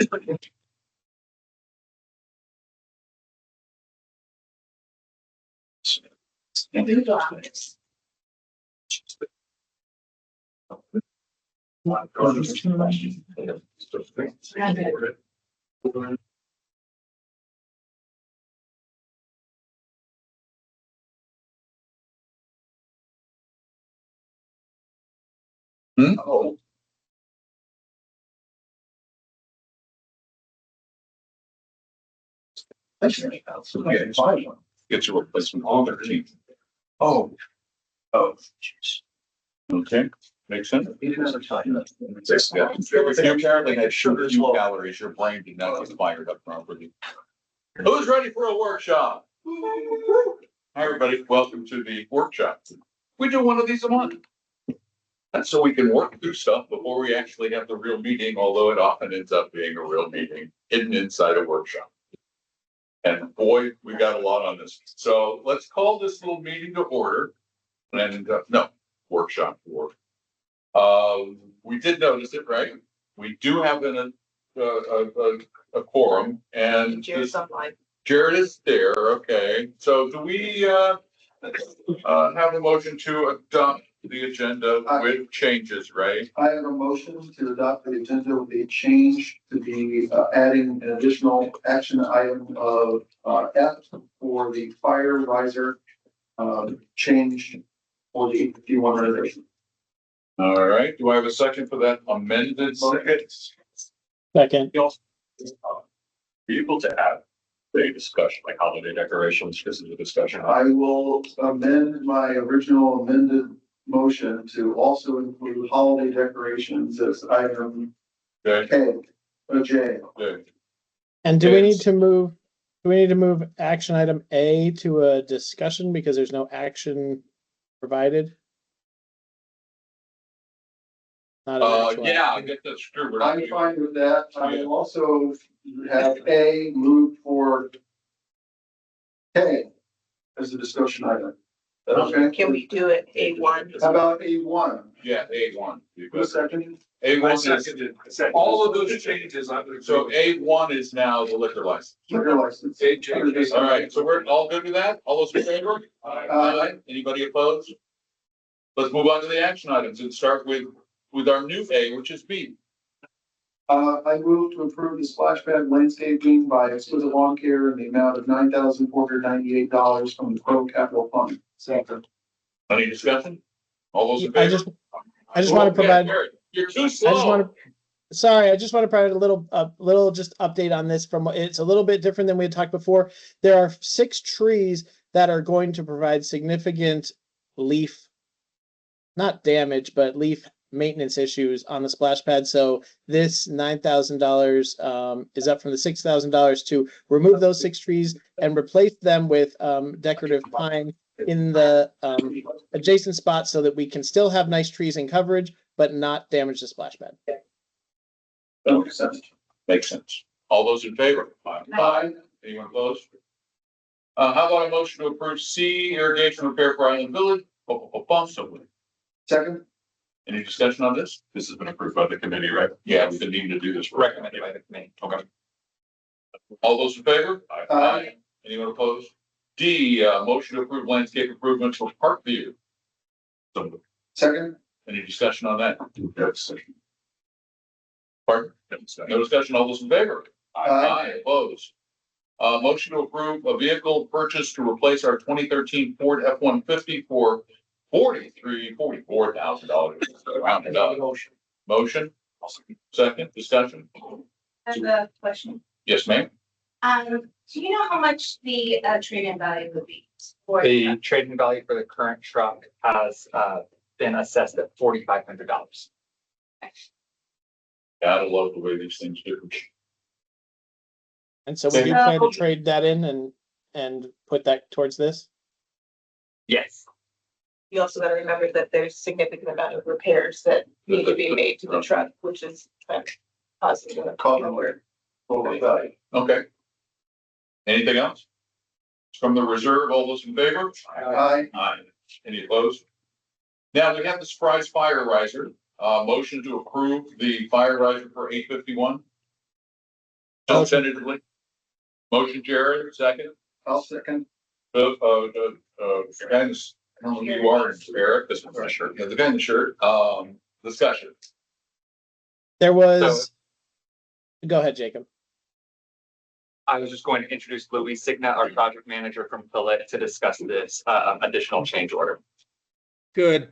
Oh. Get your replacement on 13th. Oh. Oh. Okay, makes sense. You apparently had sugar calories. Your brain did not get fired up properly. Who's ready for a workshop? Hi, everybody. Welcome to the workshop. We do one of these a month. That's so we can work through stuff before we actually have the real meeting, although it often ends up being a real meeting hidden inside a workshop. And boy, we got a lot on this. So let's call this little meeting to order. And no, workshop to order. We did notice it, right? We do have a quorum, and Jared is there. Okay, so do we have a motion to adopt the agenda with changes? Right. I have a motion to adopt the agenda with a change to be adding an additional action item of F for the fire riser change for the 851 renovation. All right. Do I have a second for that amended motion? Second. Be able to add a discussion like holiday decorations because of the discussion. I will amend my original amended motion to also include holiday decorations as item Okay. J. Good. And do we need to move action item A to a discussion because there's no action provided? Not an actual Yeah, I action. get that's true. I'm fine with that. I will also have A moved for K as a discussion item. Okay. Can we do it A1? How about A1? Yeah, A1. Who's second? A1 is all of those changes. So A1 is now the liquor license. Liquor license. All right, so we're all good with that? All those in favor? Aye. Anybody opposed? Let's move on to the action items and start with our new A, which is B. I move to approve the splash pad landscaping by Exquisite Lawn Care in the amount of $9,498 from the CROA Capital Fund. Second. Any discussion? All those in I favor? just want to provide. You're too slow. I just want to provide a little just update on this. It's a little bit different than we had talked before. There are 6 trees that are going to provide significant leaf, not damage, but leaf maintenance issues on the splash pad. So this $9,000 is up from the $6,000 to remove those 6 trees and replace them with decorative pine in the adjacent spots so that we can still have nice trees and coverage, but not damage the splash pad. That makes sense. Makes sense. All those in favor? Aye. Anyone opposed? How about a motion to approve C irrigation repair for Island Village? So Second. any discussion on this? This has been approved by the committee, right? Yeah, we've been needing to do this. Recommended by the committee. Okay. All those in favor? Aye. Anyone opposed? D, motion to approve landscape improvements for Parkview. So, Second. any discussion on that? Pardon? No discussion. All those in favor? Aye. Opposed? Motion to approve a vehicle purchase to replace our 2013 Ford F-150 for $44,000. Rounded up. Motion. Second. Discussion. I have a question. Yes, ma'am. Do you know how much the trade-in value would be? The trade-in value for the current truck has been assessed at $4,500. Gotta love the way these things do. And so we do plan to trade that in and put that towards this. Yes. You also got to remember that there's significant amount of repairs that need to be made to the truck, which is positive. Okay. Anything else? From the reserve, all those in favor? Aye. Aye. Any opposed? Now we have the surprise fire riser. Motion to approve the fire riser for 851. So tentatively. Motion, Jared, second. I'll second. Guy in the, I don't know who you are, Eric, this is my shirt. Yeah, the guy in the shirt, discussion. There was, go ahead, Jacob. I was just going to introduce Louis Signa, our project manager from Philip, to discuss this additional change order. Good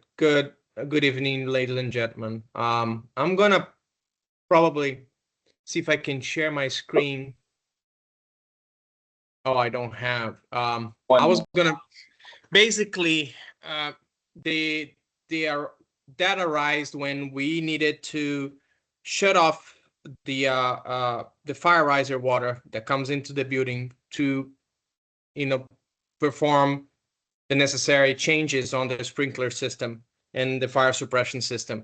evening, ladies and gentlemen. I'm gonna probably see if I can share my screen. Oh, I don't have. I was gonna basically that arose when we needed to shut off the fire riser water that comes into the building to, perform the necessary changes on the sprinkler system and the fire suppression system.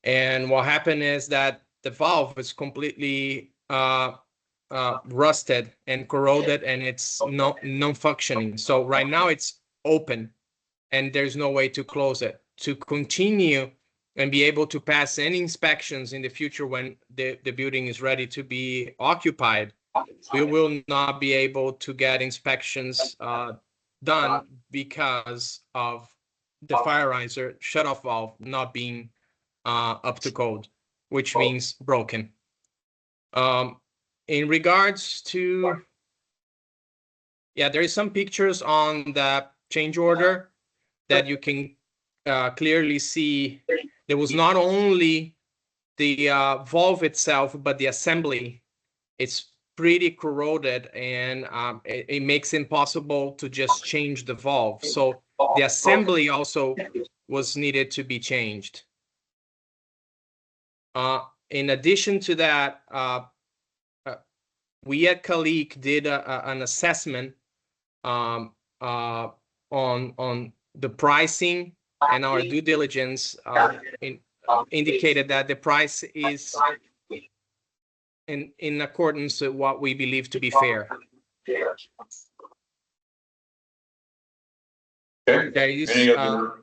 And what happened is that the valve is completely rusted and corroded, and it's non-functioning. So right now it's open and there's no way to close it. To continue and be able to pass any inspections in the future when the building is ready to be occupied, we will not be able to get inspections done because of the fire riser shut-off valve not being up to code, which means broken. In regards to, there is some pictures on the change order that you can clearly see. There was not only the valve itself, but the assembly. It's pretty corroded, and it makes it impossible to just change the valve. So the assembly also was needed to be changed. In addition to that, we at Calic did an assessment on the pricing, and our due diligence indicated that the price is in accordance with what we believe to be fair. Okay. There is, Any other?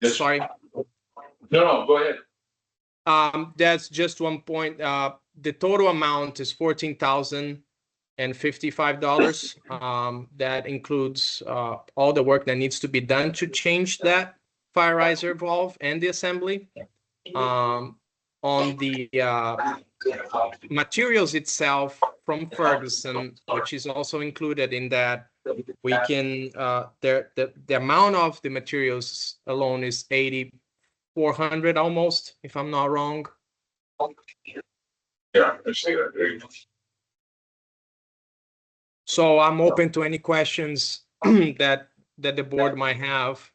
Yes. sorry. No, go ahead. That's just one point. The total amount is $14,055. That includes all the work that needs to be done to change that fire riser valve and the assembly. On the materials itself from Ferguson, which is also included in that, we can the amount of the materials alone is 8,400 almost, if I'm not wrong. Yeah, I see that. There you go. So I'm open to any questions that the board might have.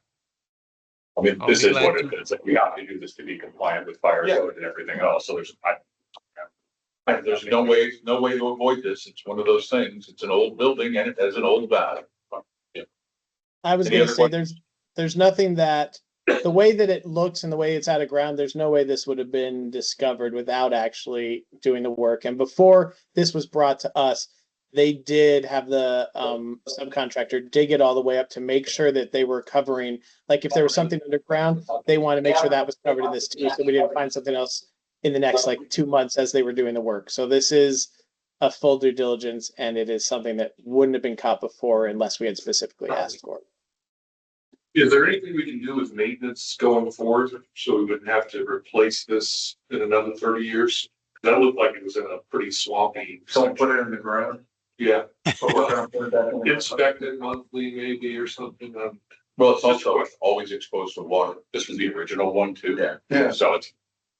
I mean, I'll this be is what glad it is. Like, we have to do this to be compliant with fire code and everything else. So there's There's no way to avoid this. It's one of those things. It's an old building and it has an old valve. I was Any gonna other say, there's nothing that, the way that it looks and the way it's out of ground, there's no way this would have been discovered without actually doing the work. And before this was brought to us, they did have the subcontractor dig it all the way up to make sure that they were covering, like if there was something underground, they want to make sure that was covered in this too, so we didn't find something else in the next like 2 months as they were doing the work. So this is a full due diligence, and it is something that wouldn't have been caught before unless we had specifically asked for it. Is there anything we can do with maintenance going forward so we wouldn't have to replace this in another 30 years? That looked like it was in a pretty swampy. Someone put it in the ground. Yeah, But we're gonna put that in. inspect it monthly maybe or something. Well, it's also always exposed to water. This was the original one too. Yeah. so it's,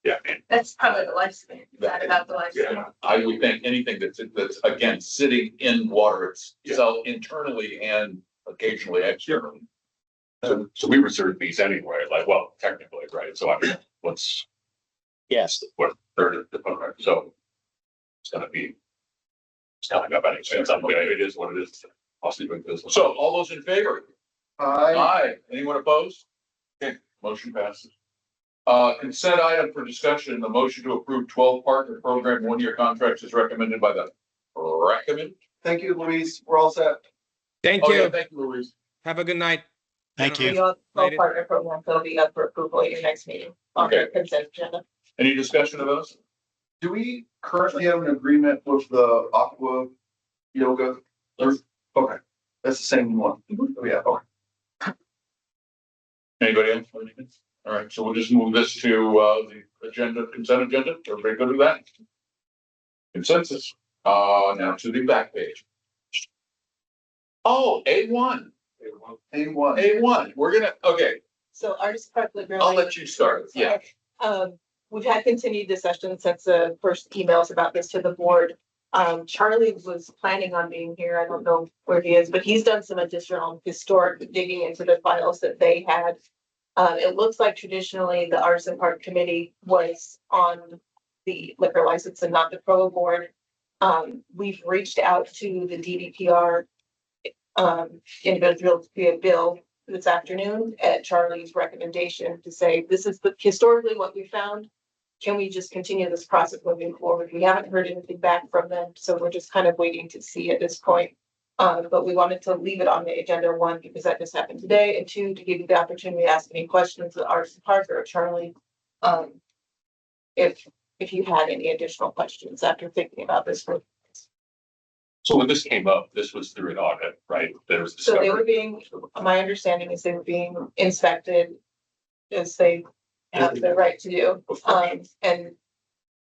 and That's probably the lifespan. Is that about the lifespan? Yeah. I would think anything that's again, sitting in water itself internally and occasionally externally. so we reserve these anyway, like, well, technically, right? So I mean, what's Yes. what third of the program? So it's gonna be, it's not gonna make any sense. I mean, it is what it is. Also doing business. So all those in favor? Aye. Anyone opposed? Okay, motion passes. Consent item for discussion, the motion to approve 12 partner program 1-year contracts is recommended by the recommend. Thank you, Louise. We're all set. Thank Oh, you. yeah, thank you, Louise. Have a good night. Thank you. Your partner program, that'll be up for approval at your next meeting on the Okay. consent agenda. Any discussion of those? Do we currently have an agreement with the Aqua Yoga? Okay, that's the same one. Oh, yeah, okay. Anybody else? All right, so we'll just move this to, the agenda, consent agenda. Everybody good with that? Consensus. Now to the back page. Oh, A1, A1. A1. We're gonna, okay, So Artist Park Liquor I'll License. let you start. Yeah. We've had continued discussion since the first emails about this to the board. Charlie was planning on being here. I don't know where he is, but he's done some additional historic digging into the files that they had. It looks like traditionally the Artisan Park Committee was on the liquor license and not the CROA board. We've reached out to the DDPR individual via Bill this afternoon at Charlie's recommendation to say, this is historically what we found. Can we just continue this process moving forward? We haven't heard anything back from them, so we're just kind of waiting to see at this point. But we wanted to leave it on the agenda, one, because that just happened today, and two, to give you the opportunity to ask any questions to Artisan Park or Charlie. If you had any additional questions after thinking about this. So when this came up, this was through an audit, right? There was So they discovery. were being, my understanding is they were being inspected as they have the right to do. And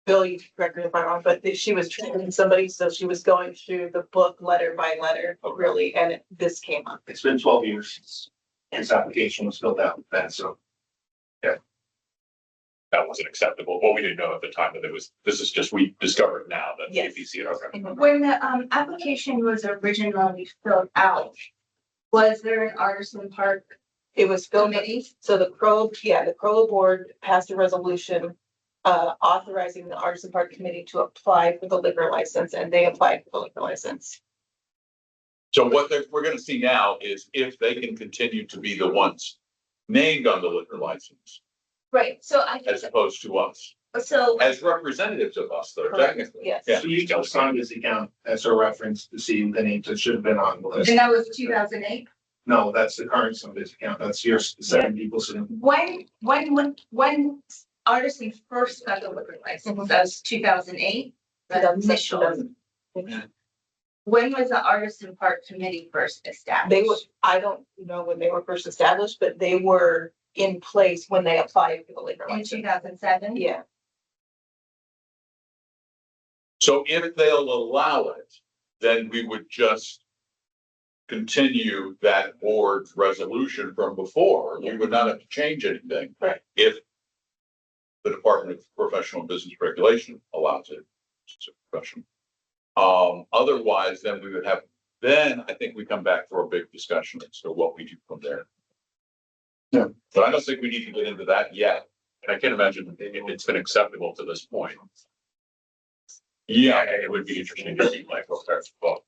Bill, you correct me if I'm wrong, but she was training somebody, so she was going through the book letter by letter, really, and this came up. It's been 12 years since this application was filled out, and so. That wasn't acceptable. Well, we didn't know at the time that this is just, we discovered now that Yes. APC, okay. When the application was originally filled out, was there an Artisan Park It was filled, committee? so the CROA board passed a resolution authorizing the Artisan Park Committee to apply for the liquor license, and they applied for the liquor license. So what we're gonna see now is if they can continue to be the ones named on the liquor license, Right, so I as think, opposed to us, so, as representatives of us, though, Correct. technically. Yes. Yeah. So you still signed this account as a reference to see the names that should have been on the list. and that was 2008. No, that's the current of this account. That's your 7 people sitting. When Artisan first got the liquor license, that was 2008. The initial. When was the Artisan Park Committee first established? They were, I don't know when they were first established, but they were in place when they applied for the liquor In license. 2007? Yeah, So if they'll allow it, then we would just continue that board's resolution from before. We would not have to change anything. Right. If the Department of Professional Business Regulation allows it. It's a profession. Otherwise, then we would have, then I think we come back for a big discussion as to what we do from there. Yeah. But I don't think we need to get into that yet. And I can't imagine if it's been acceptable to this point. Yeah, It would be interesting to see like, well,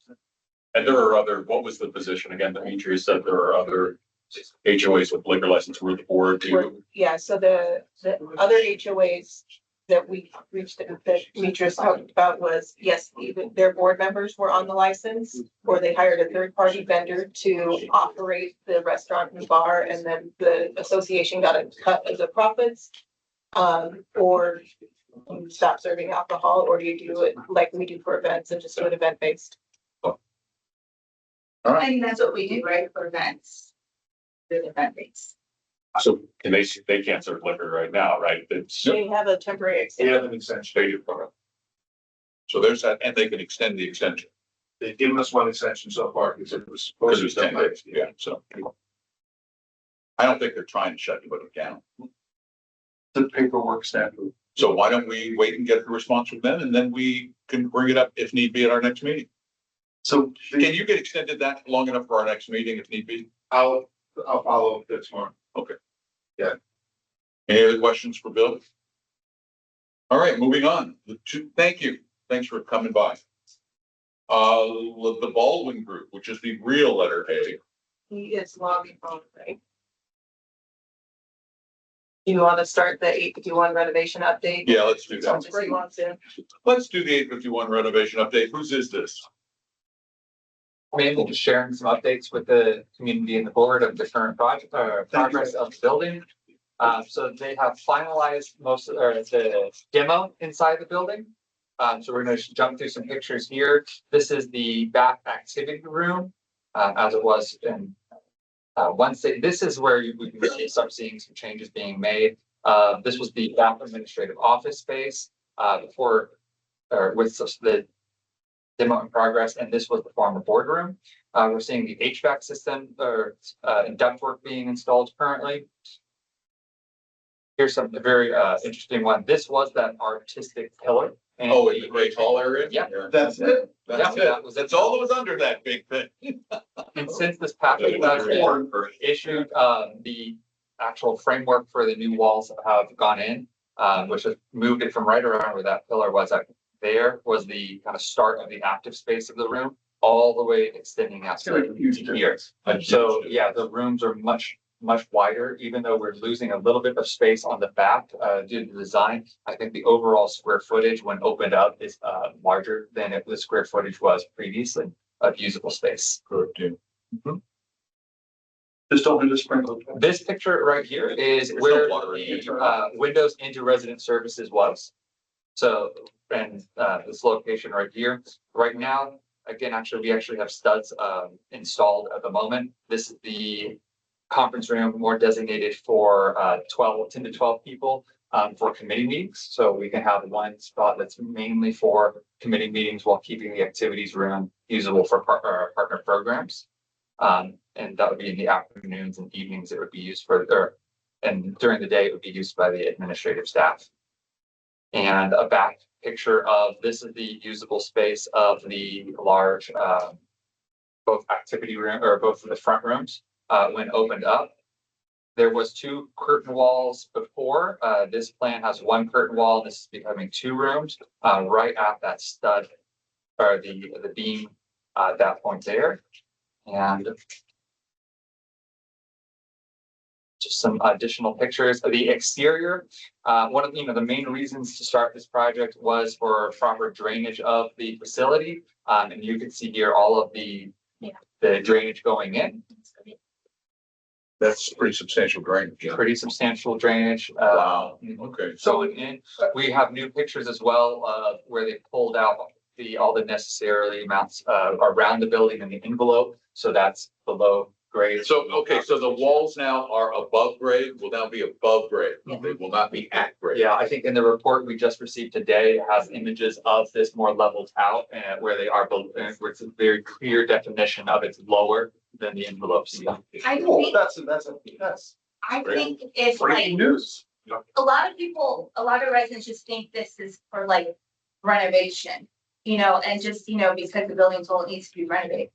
and there are other, what was the position again? Demetrius said there are other HOAs with liquor license with the board too. yeah, so the other HOAs that we reached, that Demetrius talked about was, yes, even their board members were on the license, or they hired a third-party vendor to operate the restaurant and bar, and then the association got a cut of the profits. Or you stop serving alcohol, or do you do it like we do for events and just do it event-based? I mean, that's what we do, right, for events. The event base. So can they can't serve liquor right now, right? It's. They have a temporary They extension. have an extension. They do, okay. so there's that, and they can extend the extension, They've given us one extension so far because it was. because it was 10 days, yeah, so. I don't think they're trying to shut anybody down. The paperwork standard. So why don't we wait and get the response from them, and then we can bring it up if need be at our next meeting? So Can you get extended that long enough for our next meeting if need be? I'll follow up this tomorrow. Any other questions for Bill? All right, moving on. Thank you. Thanks for coming by. The Baldwin Group, which is the real letter A. He is logging on, right? Do you want to start the 851 renovation update? Yeah, let's do that. Sounds great. Logs in. Let's do the 851 renovation update. Whose is this? Mainly just sharing some updates with the community and the board of the current project, progress of the building. So they have finalized most of the demo inside the building. So we're gonna jump through some pictures here. This is the back activity room, as it was in this is where we can really start seeing some changes being made. This was the back administrative office space, before, or with the demo in progress, and this was the former boardroom. We're seeing the HVAC system and ductwork being installed currently. Here's some very interesting one. This was that artistic pillar. And Oh, in the great hall area? Yeah. That's it. That's Yeah, it. That's all that was under that big thing. And since this package has been issued, the actual framework for the new walls have gone in, which has moved it from right around where that pillar was. There was the kind of start of the active space of the room, all the way extending out to here. So, yeah, the rooms are much wider, even though we're losing a little bit of space on the back due to the design. I think the overall square footage when opened up is larger than the square footage was previously of usable space. Just open the sprinkler. This picture right here is There's where no water in the windows into resident services was. So, and this location right here, right now, again, we actually have studs installed at the moment. This is the conference room more designated for 10 to 12 people for committee meetings. So we can have one spot that's mainly for committee meetings while keeping the activities room usable for partner programs. And that would be in the afternoons and evenings. It would be used and during the day, it would be used by the administrative staff. And a back picture of this is the usable space of the large, both activity room or both of the front rooms. When opened up, there was 2 curtain walls before. This plan has 1 curtain wall. This is becoming 2 rooms, right at that stud or the beam at that point there. And just some additional pictures of the exterior. One of the main reasons to start this project was for proper drainage of the facility. And you can see here all of the drainage going in. That's pretty substantial drainage. Pretty substantial drainage. Wow, okay. Going in. We have new pictures as well of where they pulled out all the necessary amounts around the building in the envelope. So that's below grade. So, okay, so the walls now are above grade, will now be above grade. They will not be at grade. Yeah, I think in the report we just received today, it has images of this more leveled out and where they are, where it's a very clear definition of it's lower than the envelopes. I Cool, think, that's, I think if breaking like, news. a lot of residents just think this is for like renovation, and just, because the building's old, it needs to be renovated.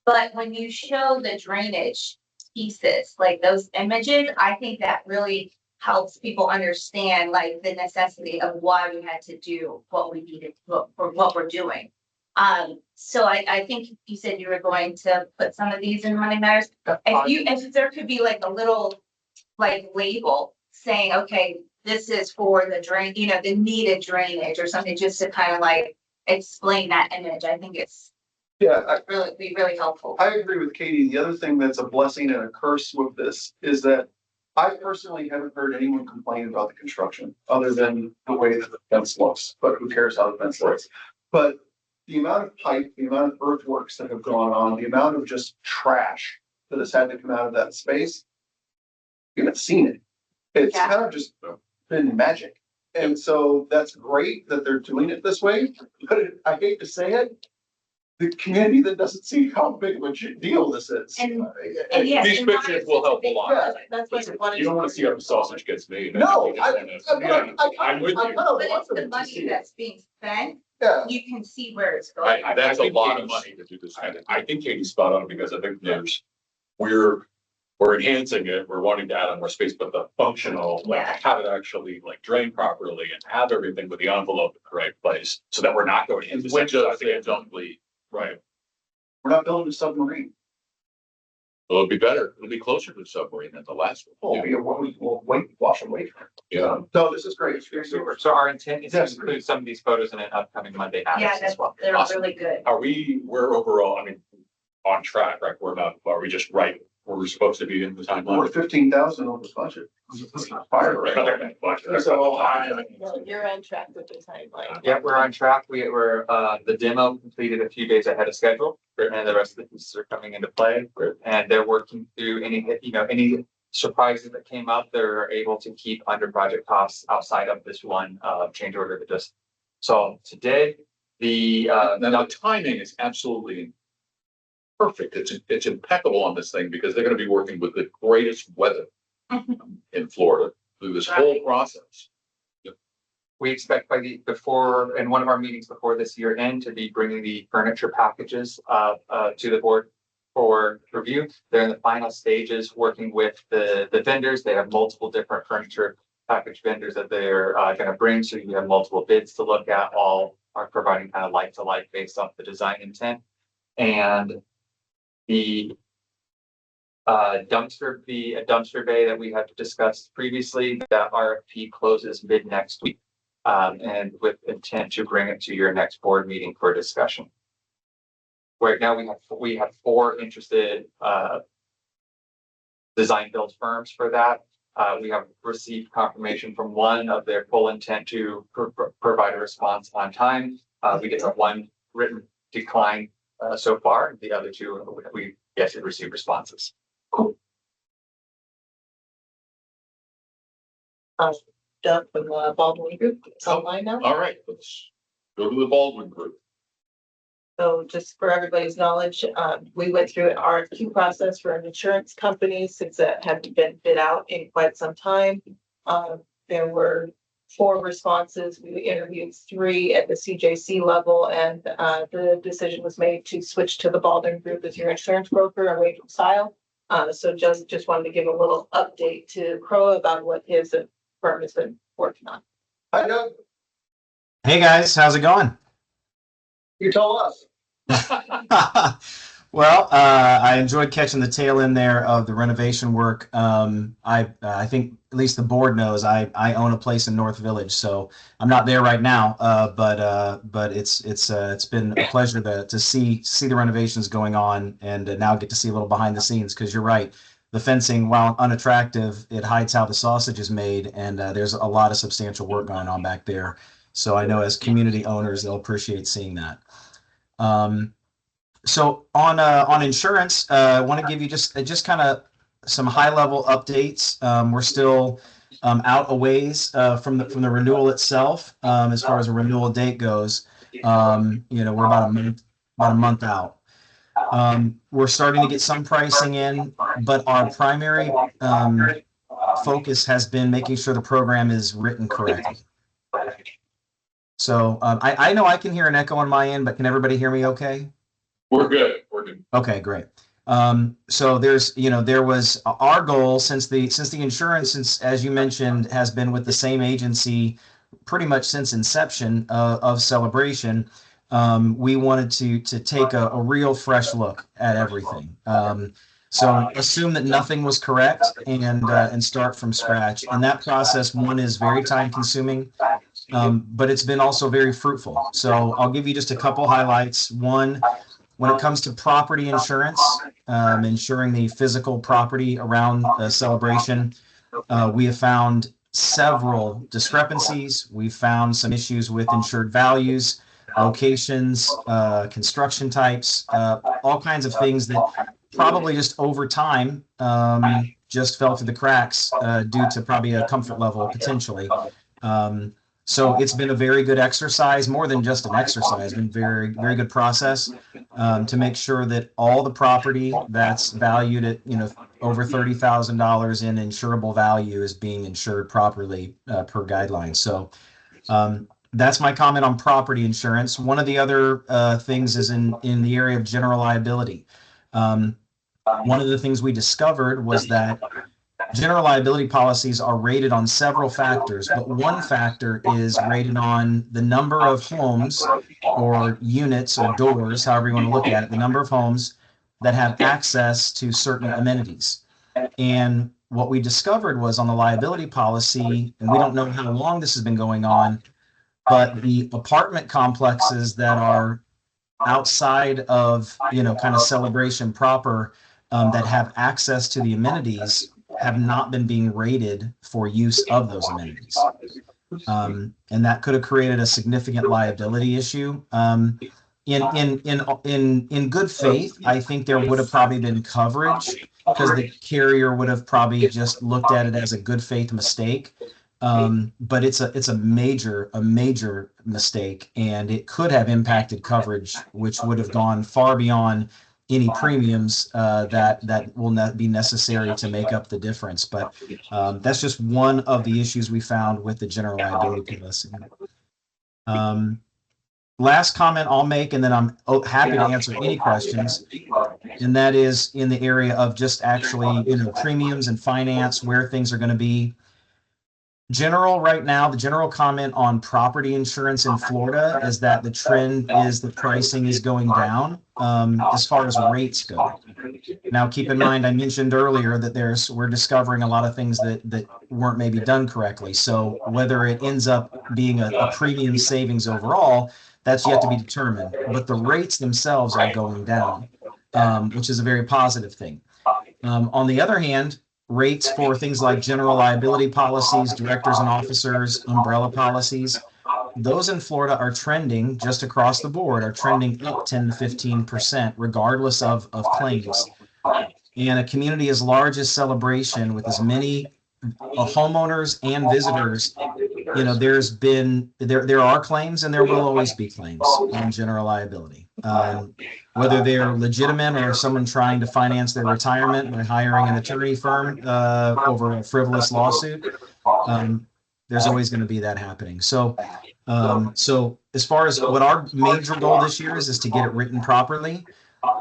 But when you show the drainage pieces, like those images, I think that really helps people understand like the necessity of why we had to do what we needed for what we're doing. So I think you said you were going to put some of these in Money Matters. If there could be like a little like label saying, okay, this is for the drain, the needed drainage or something, just to kind of like explain that image. I think it's be really helpful. I agree with Katie. The other thing that's a blessing and a curse with this is that I personally haven't heard anyone complain about the construction other than the way that the fence looks, but who cares how the fence looks? But the amount of pipe, the amount of earthworks that have gone on, the amount of just trash that has had to come out of that space, we haven't seen it. It's kind of just been magic. And so that's great that they're doing it this way, but I hate to say it, the community that doesn't see how big of a deal this is. And yes, These pictures will help a lot. Yeah. That's what I wanted. You don't wanna see how the sausage gets made. No, I'm with you. But it's the money that's being spent, Yeah, you can see where it's going. That's a think lot of Katie's- money to do this. I think Katie's spot on because I think we're enhancing it, we're wanting to add on more space, but the functional, like Yeah. have it actually like drain properly and have everything with the envelope in the right place, so that we're not going into. Windows that don't bleed. Right. we're not building a submarine. It'll be better. It'll be closer to the submarine than the last one. Oh, we'll wash away. Yeah. No, this is great. It's super. So our intent is to include some of these photos in an upcoming Monday Yeah, Matters as well. they're Awesome. really good. We're overall, on track, right? Are we just right were we supposed to be in the We're timeline? 15,000 over budget. Fire rate. Well, you're on track with the timeline. Yeah, we're on track. We're the demo completed a few days ahead of schedule, and the rest of the pieces are coming into play. And they're working through any surprises that came up. They're able to keep under project costs outside of this one change order that just saw today. Now, the timing is absolutely perfect. It's impeccable on this thing because they're gonna be working with the greatest weather in Florida through this whole process. We expect in one of our meetings before this year end to be bringing the furniture packages to the board for review. They're in the final stages working with the vendors. They have multiple different furniture package vendors that they're gonna bring. So you have multiple bids to look at, all are providing kind of like to like based off the design intent. And the dumpster bay that we had discussed previously, that RFP closes mid next week. And with intent to bring it to your next board meeting for discussion. Right now, we have 4 interested design build firms for that. We have received confirmation from one of their full intent to provide a response on time. We did have 1 written decline so far. The other 2 we yet to receive responses. Doug from Baldwin Group, it's online now. All right, let's go to the Baldwin Group. So just for everybody's knowledge, we went through an RFQ process for an insurance company since that hadn't been bid out in quite some time. There were 4 responses. We interviewed 3 at the CJC level, and the decision was made to switch to the Baldwin Group as your insurance broker, away from Style. So just wanted to give a little update to CROA about what his firm has been working on. Hi, Doug. Hey guys, how's it going? You tell us. Well, I enjoyed catching the tail end there of the renovation work. I think at least the board knows I own a place in North Village, so I'm not there right now. But it's been a pleasure to see the renovations going on, and now get to see a little behind the scenes, because you're right. The fencing, while unattractive, it hides how the sausage is made, and there's a lot of substantial work going on back there. So I know as community owners, they'll appreciate seeing that. So on insurance, I want to give you just kind of some high level updates. We're still out a ways from the renewal itself, as far as a renewal date goes. We're about a month out. We're starting to get some pricing in, but our primary focus has been making sure the program is written correctly. So I know I can hear an echo on my end, but can everybody hear me okay? We're good. Okay, great. So there was our goal, since the insurance, as you mentioned, has been with the same agency pretty much since inception of Celebration. We wanted to take a real fresh look at everything. So assume that nothing was correct and start from scratch. And that process, one, is very time consuming, but it's been also very fruitful. So I'll give you just a couple highlights. One, when it comes to property insurance, insuring the physical property around the Celebration, we have found several discrepancies. We found some issues with insured values, locations, construction types, all kinds of things that probably just over time just fell through the cracks due to probably a comfort level potentially. So it's been a very good exercise, more than just an exercise, been very, very good process to make sure that all the property that's valued at over $30,000 in insurable value is being insured properly per guidelines. So that's my comment on property insurance. One of the other things is in the area of general liability. One of the things we discovered was that general liability policies are rated on several factors, but one factor is rated on the number of homes or units or doors, however you want to look at it, the number of homes that have access to certain amenities. And what we discovered was on the liability policy, and we don't know how long this has been going on, but the apartment complexes that are outside of, kind of Celebration proper, that have access to the amenities have not been being rated for use of those amenities. And that could have created a significant liability issue. In good faith, I think there would have probably been coverage because the carrier would have probably just looked at it as a good faith mistake. But it's a major mistake, and it could have impacted coverage, which would have gone far beyond any premiums that will not be necessary to make up the difference. But that's just one of the issues we found with the general liability policy. Last comment I'll make, and then I'm happy to answer any questions, and that is in the area of just actually, premiums and finance, where things are going to be. Right now, the general comment on property insurance in Florida is that the trend is the pricing is going down as far as rates go. Now, keep in mind, I mentioned earlier that we're discovering a lot of things that weren't maybe done correctly. So whether it ends up being a premium savings overall, that's yet to be determined. But the rates themselves are going down, which is a very positive thing. On the other hand, rates for things like general liability policies, directors and officers, umbrella policies, those in Florida are trending just across the board, are trending up 10 to 15%, regardless of claims. And a community as large as Celebration, with as many homeowners and visitors, there are claims, and there will always be claims on general liability. Whether they're legitimate or someone trying to finance their retirement by hiring an attorney firm over a frivolous lawsuit, there's always going to be that happening. So as far as what our major goal this year is to get it written properly.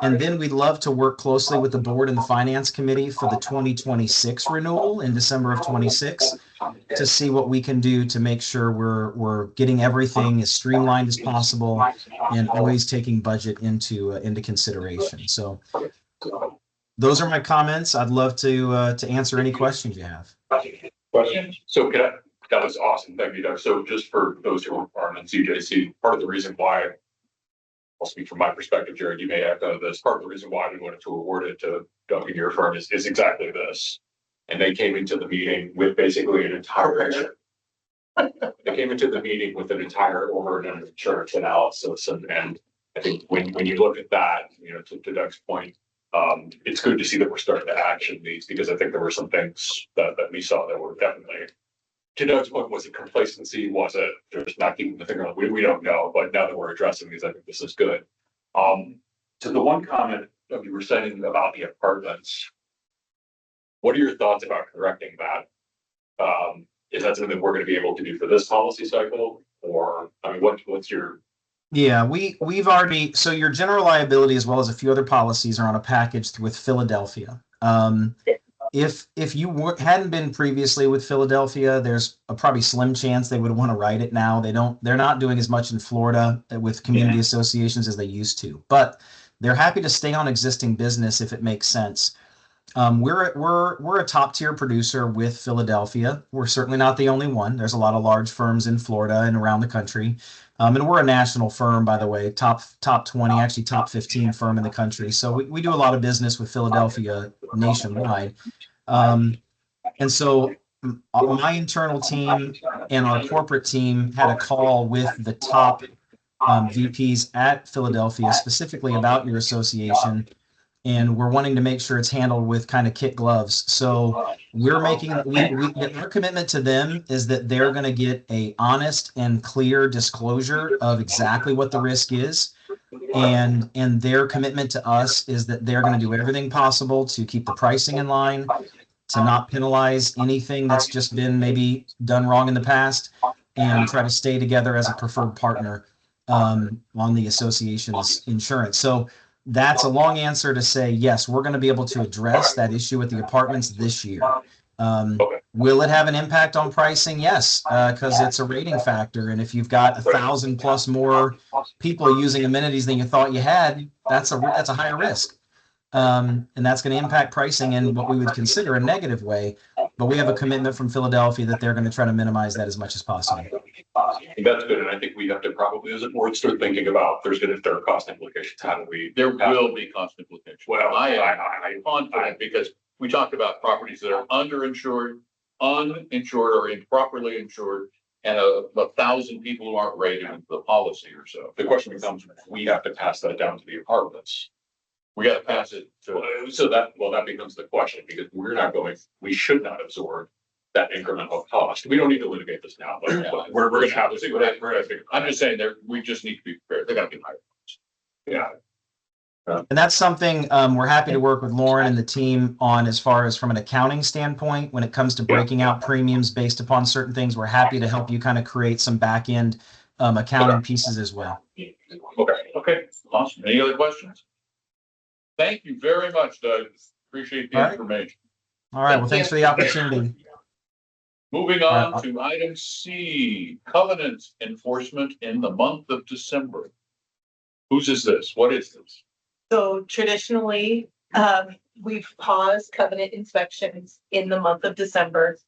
And then we'd love to work closely with the board and the finance committee for the 2026 renewal in December of 26 to see what we can do to make sure we're getting everything as streamlined as possible and always taking budget into consideration. So those are my comments. I'd love to answer any questions you have. Question. So that was awesome. Thank you, Doug. So just for those who aren't on CJC, part of the reason why, I'll speak from my perspective, Jared, you may echo this. Part of the reason why we wanted to award it to Doug and your firm is exactly this. And they came into the meeting with basically an entire they came into the meeting with an entire over and insurance analysis. And I think when you look at that, to Doug's point, it's good to see that we're starting to action these, because I think there were some things that we saw that were definitely, to Doug's point, was it complacency? Was it just not keeping the finger on? We don't know, but now that we're addressing these, I think this is good. To the one comment that you were saying about the apartments, what are your thoughts about correcting that? Is that something we're going to be able to do for this policy cycle, or what's your? Yeah, we've already, so your general liability as well as a few other policies are on a package with Philadelphia. If you hadn't been previously with Philadelphia, there's a probably slim chance they would want to write it now. They're not doing as much in Florida with community associations as they used to, but they're happy to stay on existing business if it makes sense. We're a top tier producer with Philadelphia. We're certainly not the only one. There's a lot of large firms in Florida and around the country. And we're a national firm, by the way, top 20, actually top 15 firm in the country. So we do a lot of business with Philadelphia nationwide. And so my internal team and our corporate team had a call with the top VPs at Philadelphia, specifically about your association. And we're wanting to make sure it's handled with kind of kid gloves. So we're making, our commitment to them is that they're going to get a honest and clear disclosure of exactly what the risk is. And their commitment to us is that they're going to do everything possible to keep the pricing in line, to not penalize anything that's just been maybe done wrong in the past, and try to stay together as a preferred partner on the association's insurance. So that's a long answer to say, yes, we're going to be able to address that issue with the apartments this year. Will it have an impact on pricing? Yes, because it's a rating factor. And if you've got 1,000 plus more people using amenities than you thought you had, that's a higher risk. And that's going to impact pricing in what we would consider a negative way. But we have a commitment from Philadelphia that they're going to try to minimize that as much as possible. And that's good, and I think we have to probably, as a board, start thinking about, there are cost implications, how do we? There will be cost implications. Well, I am confident because we talked about properties that are underinsured, uninsured, or improperly insured, and 1,000 people who aren't rated into the policy or so. The question becomes, we have to pass that down to the apartments. We got to pass it to. So that becomes the question, because we should not absorb that incremental cost. We don't need to litigate this now, but we're gonna have to see what I'm just saying there, we just need to be prepared. They're gonna be higher. Yeah. And that's something we're happy to work with Lauren and the team on as far as from an accounting standpoint. When it comes to breaking out premiums based upon certain things, we're happy to help you kind of create some back end accounting pieces as well. Okay, awesome. Any other questions? Thank you very much, Doug. Appreciate the information. All right. Well, thanks for the opportunity. Moving on to item C, covenant enforcement in the month of December. Whose is this? What is this? So traditionally, we've paused covenant inspections in the month of December.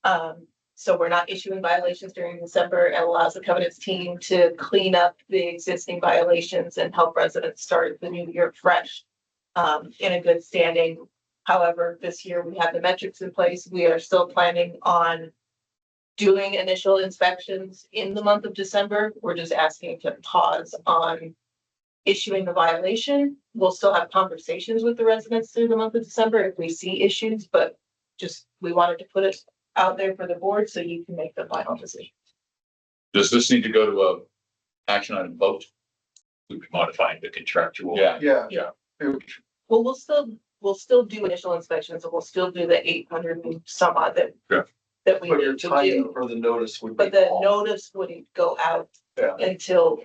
So we're not issuing violations during December. It allows the covenants team to clean up the existing violations and help residents start the new year fresh, in a good standing. However, this year we have the metrics in place. We are still planning on doing initial inspections in the month of December. We're just asking to pause on issuing the violation. We'll still have conversations with the residents through the month of December if we see issues, but just, we wanted to put it out there for the board so you can make the final decision. Does this need to go to a action item vote? We'll be modifying the contractual. Yeah. Well, we'll still do initial inspections and we'll still do the 800 and some odd that we But your need to timing do. for the notice would be. But the notice wouldn't go out until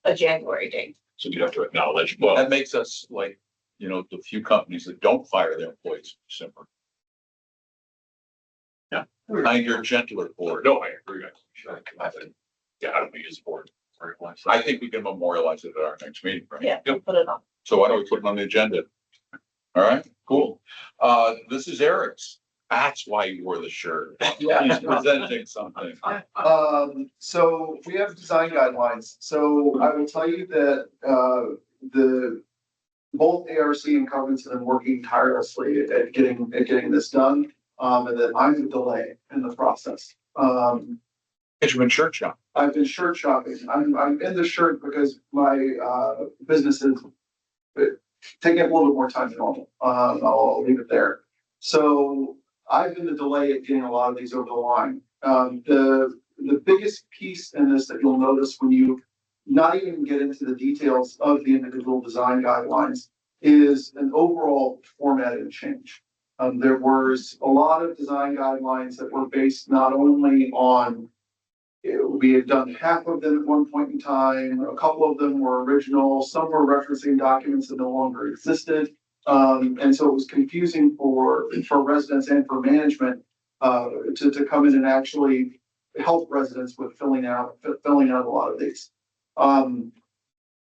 a January date. So you have to acknowledge, That makes us like, the few companies that don't fire their employees in December. Yeah. Kind your gentler board. no, I agree. I don't think it's board. I think we can memorialize it at our next meeting, right? Yeah, we'll put it on. So why don't we put it on the agenda? All right, cool. This is Eric's. That's why you wore the shirt. He's presenting something. So we have design guidelines. So I will tell you that, both ARC and Covenants have been working tirelessly at getting this done. And that I'm a delay in the process. It's been shirt shop. I've been shirt shopping. I'm in the shirt because my, business is taking up a little bit more time than normal. I'll leave it there. So I've been the delay at getting a lot of these over the line. The biggest piece in this that you'll notice when you not even get into the details of the individual design guidelines is an overall formatting change. There was a lot of design guidelines that were based not only on, we had done half of them at one point in time, a couple of them were original, some were referencing documents that no longer existed. And so it was confusing for residents and for management, to come in and actually help residents with filling out a lot of these. I'm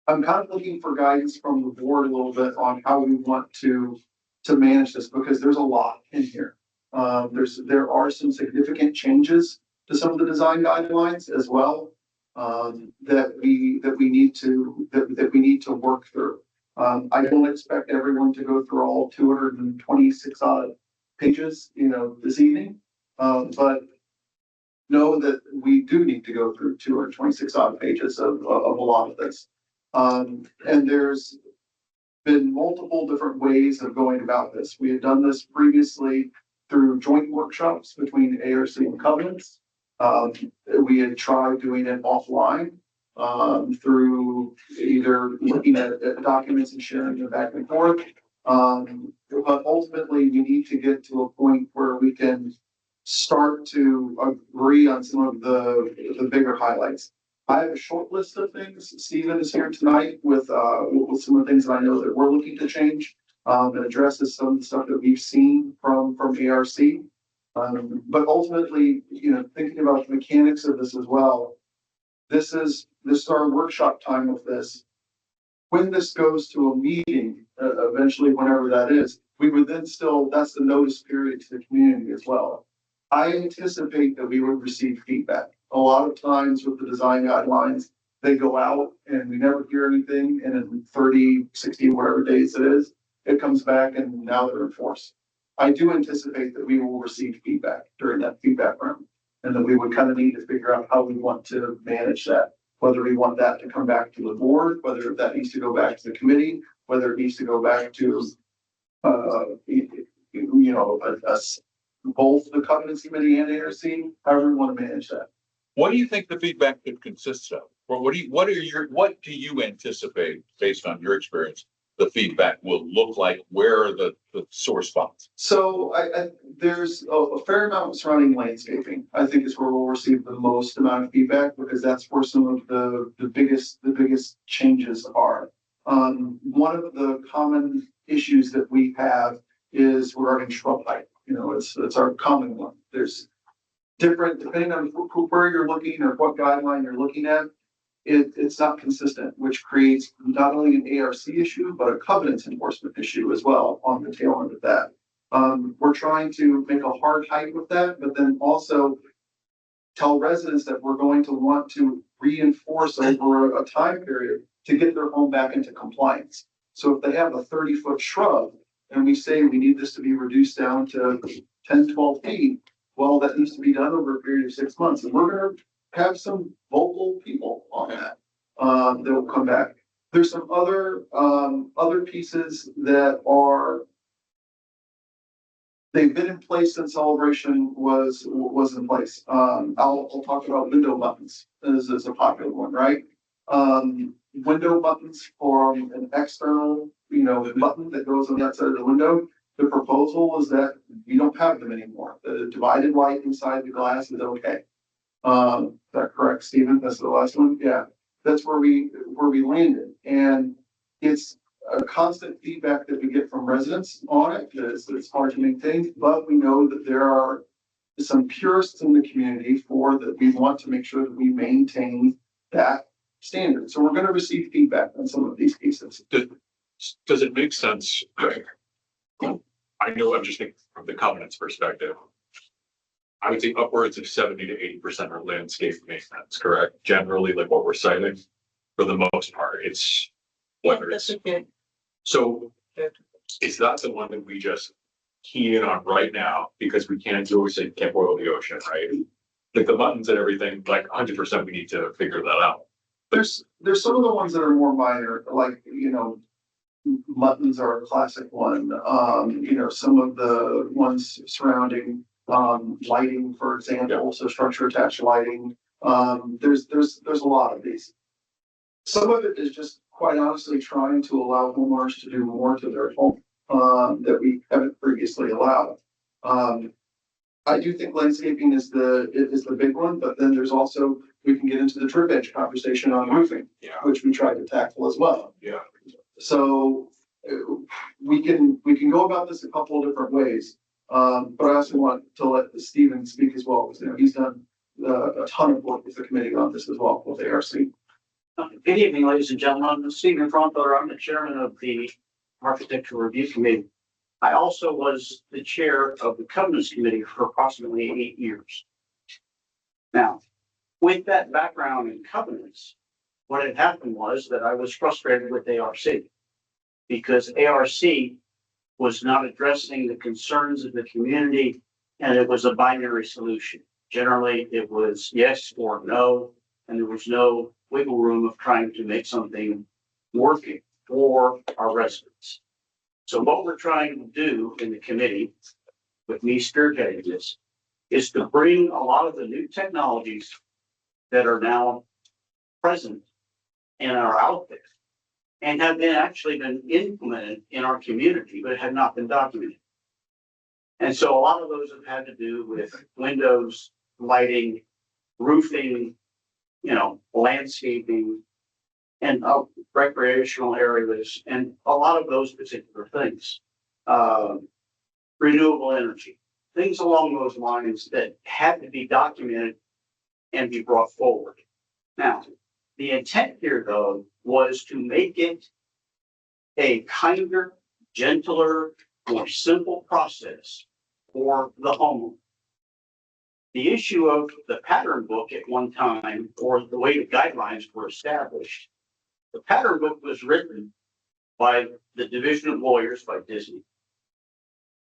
kind of looking for guidance from the board a little bit on how we want to manage this, because there's a lot in here. There are some significant changes to some of the design guidelines as well, that we need to work through. I don't expect everyone to go through all 226 odd pages, this evening. But know that we do need to go through 226 odd pages of a lot of this. And there's been multiple different ways of going about this. We had done this previously through joint workshops between ARC and Covenants. We had tried doing it offline, through either looking at documents and sharing them back and forth. But ultimately we need to get to a point where we can start to agree on some of the bigger highlights. I have a short list of things. Stephen is here tonight with some of the things that I know that we're looking to change, and addresses some of the stuff that we've seen from ARC. But ultimately, thinking about the mechanics of this as well, this is our workshop time with this. When this goes to a meeting, eventually, whenever that is, we would then that's the notice period to the community as well. I anticipate that we would receive feedback. A lot of times with the design guidelines, they go out and we never hear anything, and in 30, 60, whatever days it is, it comes back and now they're enforced. I do anticipate that we will receive feedback during that feedback round, and that we would kind of need to figure out how we want to manage that. Whether we want that to come back to the board, whether that needs to go back to the committee, whether it needs to go back to, both the covenants committee and ARC, however we want to manage that. What do you think the feedback could consist of? Or what do you anticipate, based on your experience, the feedback will look like? Where are the sore spots? So there's a fair amount surrounding landscaping. I think is where we'll receive the most amount of feedback, because that's where some of the biggest changes are. One of the common issues that we have is regarding shrub height. It's our common one. There's different, depending on where you're looking or what guideline you're looking at, it's not consistent, which creates not only an ARC issue, but a covenants enforcement issue as well on the tail end of that. We're trying to make a hard height with that, but then also tell residents that we're going to want to reinforce over a time period to get their home back into compliance. So if they have a 30-foot shrub and we say we need this to be reduced down to 10, 12 feet, well, that needs to be done over a period of 6 months. And we're going to have some vocal people on that that will come back. There's some other pieces that they've been in place since celebration was in place. I'll talk about window buttons as a popular one, right? Window buttons from an external, button that goes on the outside of the window. The proposal is that we don't have them anymore. The divided light inside the glass is okay. Is that correct, Stephen? That's the last one. Yeah, that's where we landed, and it's a constant feedback that we get from residents on it. It's hard to maintain, but we know that there are some purists in the community for that. We want to make sure that we maintain that standard. So we're going to receive feedback on some of these pieces. Does it make sense? I know I'm just thinking from the covenants perspective. I would say upwards of 70 to 80% are landscape maintenance, correct? Generally, like what we're citing, for the most part, it's whether it's. So is that the one that we just key in on right now? Because we can't, you always say can't boil the ocean, right? Like the buttons and everything, like 100% we need to figure that out. There's some of the ones that are more minor, like, buttons are a classic one. Some of the ones surrounding lighting, for example, so structure attached lighting. There's a lot of these. Some of it is just quite honestly trying to allow homeowners to do more to their home that we haven't previously allowed. I do think landscaping is the big one, but then there's also, we can get into the drip edge conversation on roofing, which we tried to tackle as well. Yeah. So we can go about this a couple of different ways. But I also want to let Stephen speak as well, because he's done a ton of work with the committee on this as well with ARC. Good evening, ladies and gentlemen. I'm Stephen Fromfeller. I'm the chairman of the Architectural Review Committee. I also was the chair of the Covenants Committee for approximately 8 years. Now, with that background in covenants, what had happened was that I was frustrated with ARC because ARC was not addressing the concerns of the community, and it was a binary solution. Generally, it was yes or no, and there was no wiggle room of trying to make something working for our residents. So what we're trying to do in the committee, with me spearheading this, is to bring a lot of the new technologies that are now present and are out there and have been implemented in our community, but have not been documented. And so a lot of those have had to do with windows, lighting, roofing, landscaping, and recreational areas, and a lot of those particular things. Renewable energy, things along those lines that had to be documented and be brought forward. Now, the intent here, though, was to make it a kinder, gentler, more simple process for the homeowner. The issue of the pattern book at one time, or the way the guidelines were established, the pattern book was written by the Division of Lawyers by Disney.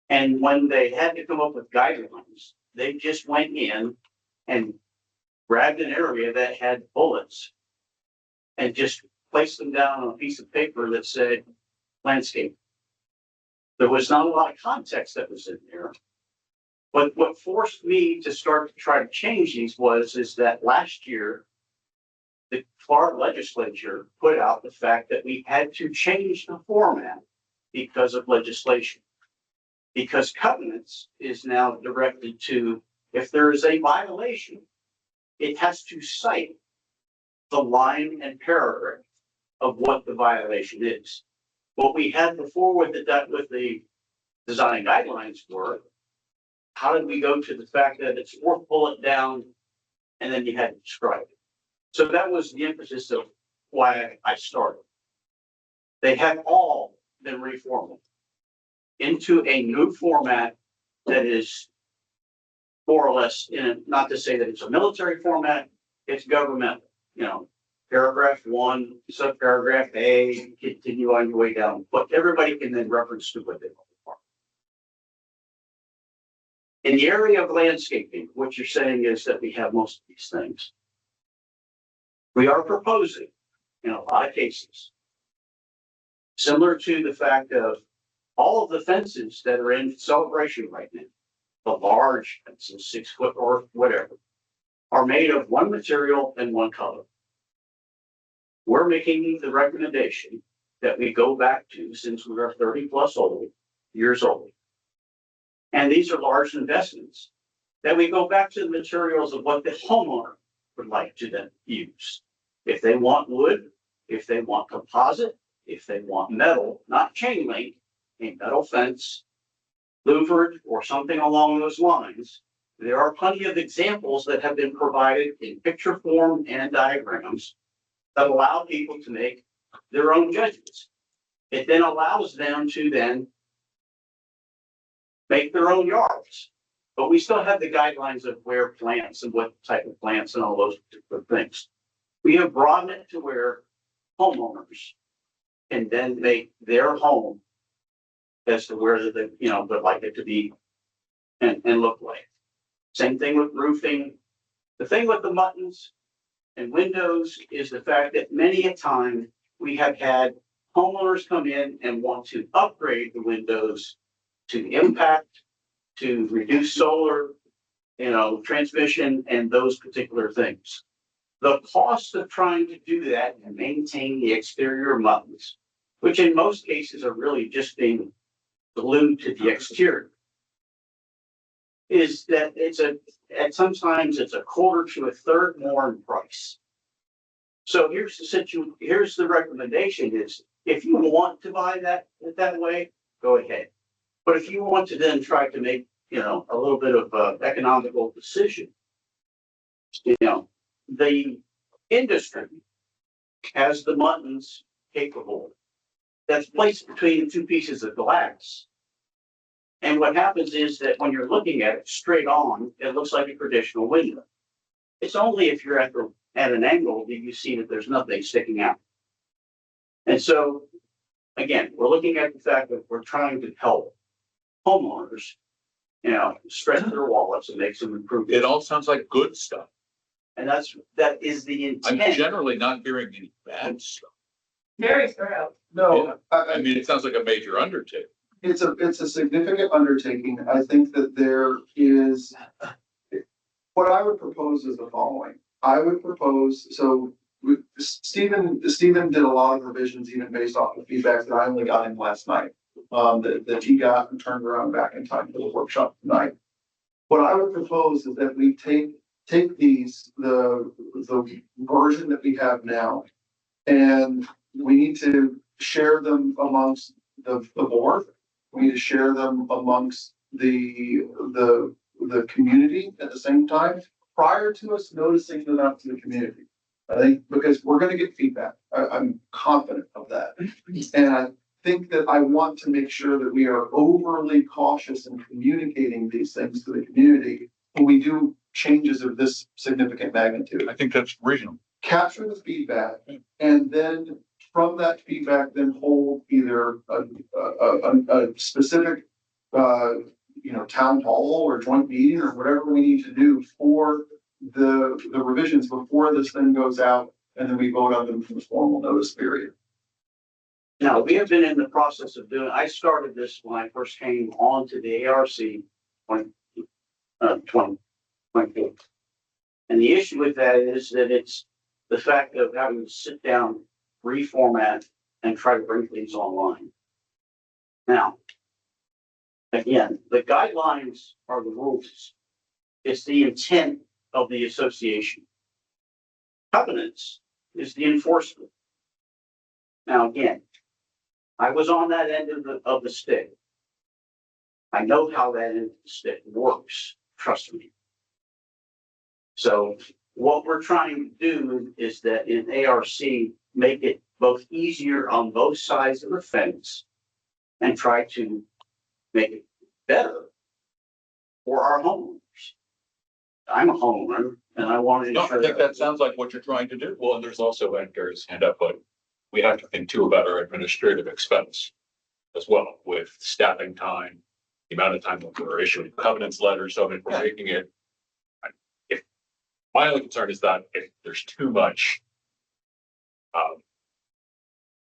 And when they had to come up with guidelines, they just went in and grabbed an area that had bullets and just placed them down on a piece of paper that said landscape. There was not a lot of context that was in there. But what forced me to start to try to change these is that last year, the Florida legislature put out the fact that we had to change the format because of legislation. Because covenants is now directed to, if there is a violation, it has to cite the line and paragraph of what the violation is. What we had before with the design guidelines were, how did we go to the fact that it's fourth bullet down and then you had to describe it? So that was the emphasis of why I started. They have all been reformatted into a new format that is more or less, not to say that it's a military format, it's governmental, paragraph 1, subparagraph A, continue on your way down, but everybody can then reference to what they want. In the area of landscaping, what you're saying is that we have most of these things. We are proposing, in a lot of cases, similar to the fact of all of the fences that are in celebration right now, the large fences, 6 foot or whatever, are made of one material and one color. We're making the recommendation that we go back to, since we are 30+ years old, and these are large investments, that we go back to the materials of what the homeowner would like to then use. If they want wood, if they want composite, if they want metal, not chain link, a metal fence, louvered, or something along those lines, there are plenty of examples that have been provided in picture form and diagrams that allow people to make their own judgments. It then allows them to then make their own yards. But we still have the guidelines of where plants and what type of plants and all those particular things. We have broadened it to where homeowners can then make their home as to where they, would like it to be and look like. Same thing with roofing. The thing with the buttons and windows is the fact that many a time we have had homeowners come in and want to upgrade the windows to the impact, to reduce solar, transmission and those particular things. The cost of trying to do that and maintain the exterior buttons, which in most cases are really just being glued to the exterior, is that sometimes it's a quarter to a third more in price. So here's the recommendation is, if you want to buy that way, go ahead. But if you want to then try to make, a little bit of economical decision, the industry has the buttons capable that's placed between 2 pieces of glass. And what happens is that when you're looking at it straight on, it looks like a traditional window. It's only if you're at an angle that you see that there's nothing sticking out. And so, again, we're looking at the fact that we're trying to help homeowners, stretch their wallets and make some improvements. It all sounds like good stuff. And that is the intent. I'm generally not hearing any bad stuff. Very thorough. No, Yeah. I mean, it sounds like a major undertaking. it's a significant undertaking. I think that there is, what I would propose is the following. I would propose, Stephen did a lot of revisions even based off the feedback that I only got in last night. That he got and turned around back in time for the workshop tonight. What I would propose is that we take the version that we have now, and we need to share them amongst the board. We need to share them amongst the community at the same time, prior to us noticing them out to the community. I think because we're going to get feedback. I'm confident of that. And I think that I want to make sure that we are overly cautious in communicating these things to the community when we do changes of this significant magnitude. I think that's reasonable. Capture the feedback, and then from that feedback, then hold either a specific, town hall or joint meeting or whatever we need to do for the revisions before this thing goes out, and then we vote on them from the formal notice period. Now, we have been in the process of doing, I started this when I first came on to the ARC 2024. And the issue with that is that it's the fact of having to sit down, reformat, and try to bring things online. Now, again, the guidelines are the rules. It's the intent of the association. Covenants is the enforcement. Now, again, I was on that end of the stick. I know how that end of the stick works, trust me. So what we're trying to do is that in ARC, make it both easier on both sides of the fence and try to make it better for our homeowners. I'm a homeowner and I want to No, ensure I think that sounds like what you're trying to do. Well, and there's also, and Gary's hand up, but we have to think too about our administrative expense as well, with staffing time, the amount of time that we're issuing covenants letters. So if we're making it, if my only concern is that if there's too much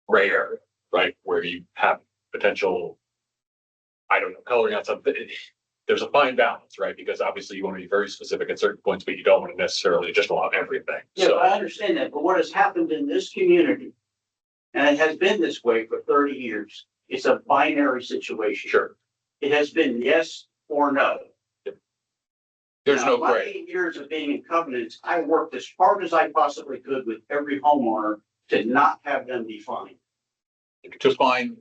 gray area, right, where you have potential, I don't know, coloring out something. There's a fine balance, right? Because obviously you want to be very specific at certain points, but you don't want to necessarily just allow everything. Yeah, So I understand that, but what has happened in this community, and it has been this way for 30 years, it's a binary situation. sure, It has been yes or no. There's Now, no my gray. 8 years of being in covenants, I worked as hard as I possibly could with every homeowner to not have them defined. To find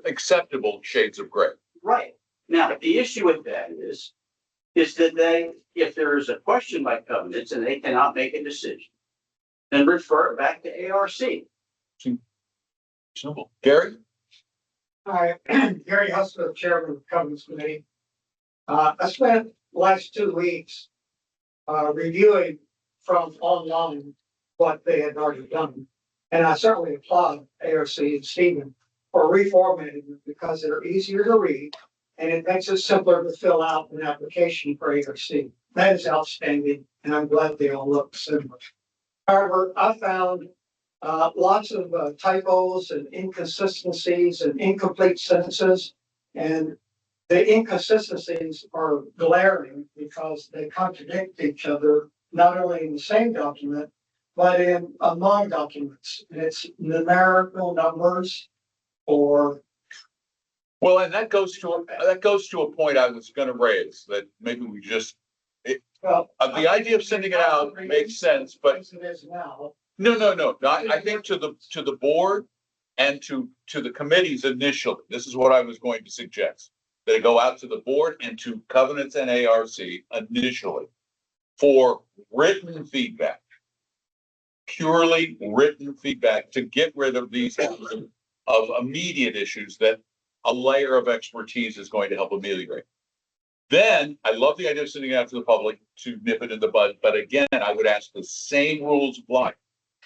acceptable shades of gray. Right. Now, the issue with that is that if there is a question by covenants and they cannot make a decision, then refer it back to ARC. Simple. Gary? Hi, Gary Hustle, Chairman of the Covenants Committee. I spent the last 2 weeks reviewing from online what they had already done. And I certainly applaud ARC and Stephen for reformatting them because they're easier to read and it makes it simpler to fill out an application for ARC. That is outstanding, and I'm glad they all look similar. However, I found lots of typos and inconsistencies and incomplete sentences. And the inconsistencies are glaring because they contradict each other, not only in the same document, but in among documents. And it's numerical numbers or. Well, and that goes to a point I was going to raise, that maybe we just, the idea of sending it out makes sense, but As it is now. no. I think to the board and to the committees initially, this is what I was going to suggest. They go out to the board and to covenants and ARC initially for written feedback. Purely written feedback to get rid of these of immediate issues that a layer of expertise is going to help ameliorate. Then I love the idea of sending it out to the public to nip it in the bud. But again, I would ask the same rules apply.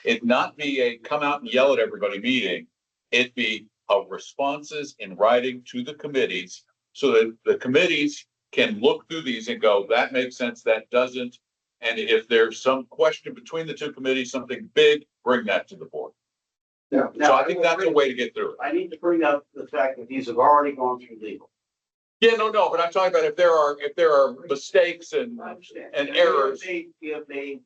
It not be a come out and yell at everybody meeting. It be a responses in writing to the committees so that the committees can look through these and go, that makes sense, that doesn't. And if there's some question between the two committees, something big, bring that to the board. Yeah. So I think that's a way to get through it. I need to bring up the fact that these have already gone through legal. Yeah, no, but I'm talking about if there are mistakes and I understand. errors. We have made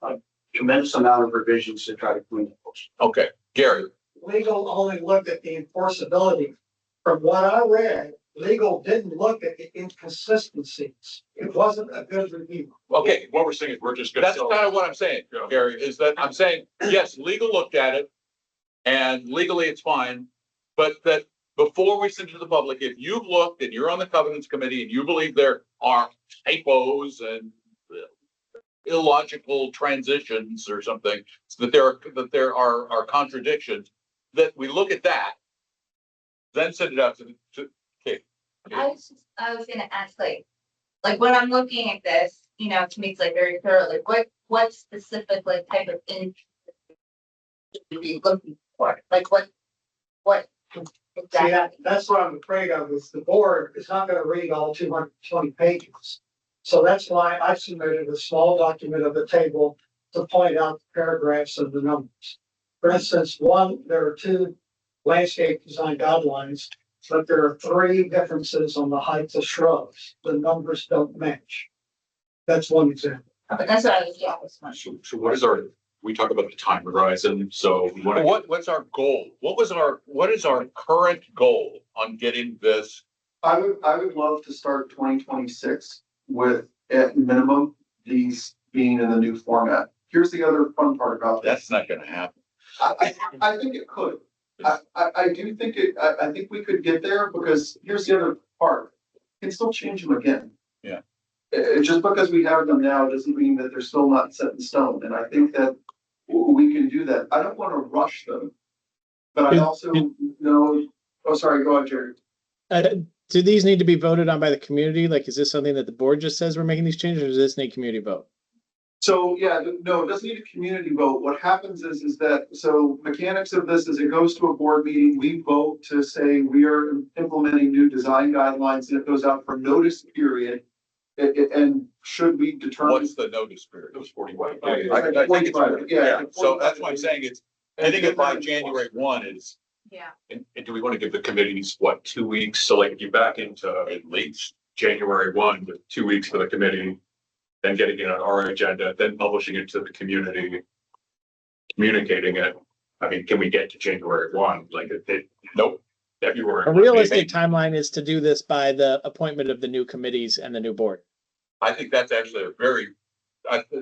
a tremendous amount of revisions to try to clean up. Okay, Gary. Legal only looked at the enforceability. From what I read, legal didn't look at the inconsistencies. It wasn't a good review. Okay, what we're saying is we're just gonna. that's kind of what I'm saying, Gary, is that I'm saying, yes, legal looked at it and legally it's fine, but that before we send it to the public, if you've looked and you're on the covenants committee and you believe there are typos and illogical transitions or something, so that there are contradictions, that we look at that, then send it out to I was gonna ask, like like when I'm looking at this, you know, to me, it's like very thorough, like what specific like type of in should we be looking for? Like what See, exactly? that's what I'm afraid of, is the board is not gonna read all 220 pages. So that's why I submitted a small document of the table to point out the paragraphs of the numbers. For instance, there are 2 landscape design guidelines, but there are 3 differences on the height of shrubs. The numbers don't match. That's one example. Okay, that's what I was, yeah, was wondering. So what is we talk about the time horizon, so we want to. What's our goal? What is our current goal on getting this? I would love to start 2026 with, at minimum, these being in the new format. Here's the other fun part about this. That's not gonna happen. I think it could. I do think I think we could get there, because here's the other part. You can still change them again. Yeah. Just because we have them now doesn't mean that they're still not set in stone. And I think that we can do that. I don't want to rush them. But I also know, oh, sorry, go ahead, Jerry. Do these need to be voted on by the community? Like, is this something that the board just says we're making these changes, or does this need community vote? So, yeah, no, it doesn't need a community vote. What happens is that, so mechanics of this is it goes to a board meeting, we vote to say we are implementing new design guidelines, and it goes out for notice period. And should we determine? What's the notice period? It was 41. I think it's, Yeah. so that's why I'm saying it's, hitting it by January 1 is, Yeah. And do we want to give the committees, what, 2 weeks? So like you back into at least January 1 with 2 weeks for the committee, then getting it on our agenda, then publishing it to the community, communicating it. I mean, can we get to January 1? Like nope. February. A realistic timeline is to do this by the appointment of the new committees and the new board. I think that's actually a very,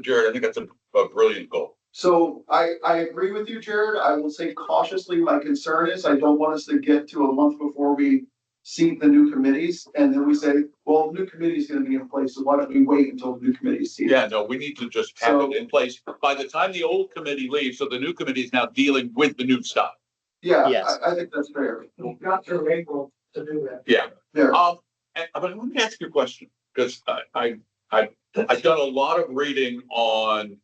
Jared, I think that's a brilliant goal. So I agree with you, Jared. I will say cautiously, my concern is I don't want us to get to a month before we seat the new committees. And then we say, well, the new committee is going to be in place. So why don't we wait until the new committee is seated? Yeah, no, we need to just have it in place by the time the old committee leaves. So the new committee is now dealing with the new stuff. Yeah, Yes. I think that's fair. We've got through April to do that. Yeah. There. But let me ask you a question, because I've done a lot of reading on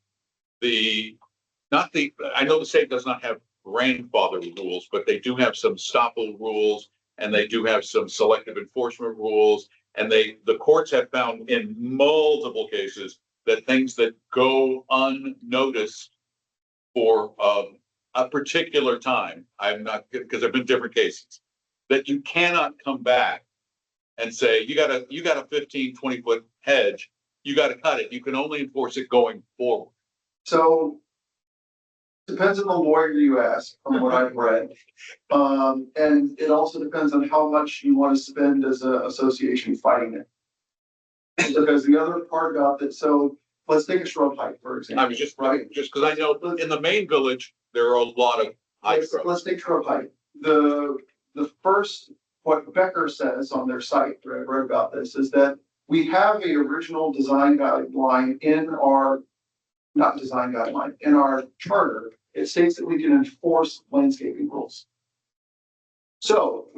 I know the state does not have grandfather rules, but they do have some stoppable rules, and they do have some selective enforcement rules. And the courts have found in multiple cases that things that go unnoticed for a particular time, because there've been different cases, that you cannot come back and say, you got a 15, 20-foot hedge, you got to cut it. You can only enforce it going forward. So depends on the lawyer you ask, from what I've read. And it also depends on how much you want to spend as an association fighting it. Because the other part about that, so let's take a shrub height, for example. I was just because I know in the main village, there are a lot of high shrubs. Let's take shrub height. The first, what Becker says on their site, I read about this, is that we have a original design guideline in our, not design guideline, in our charter. It states that we can enforce landscaping rules. So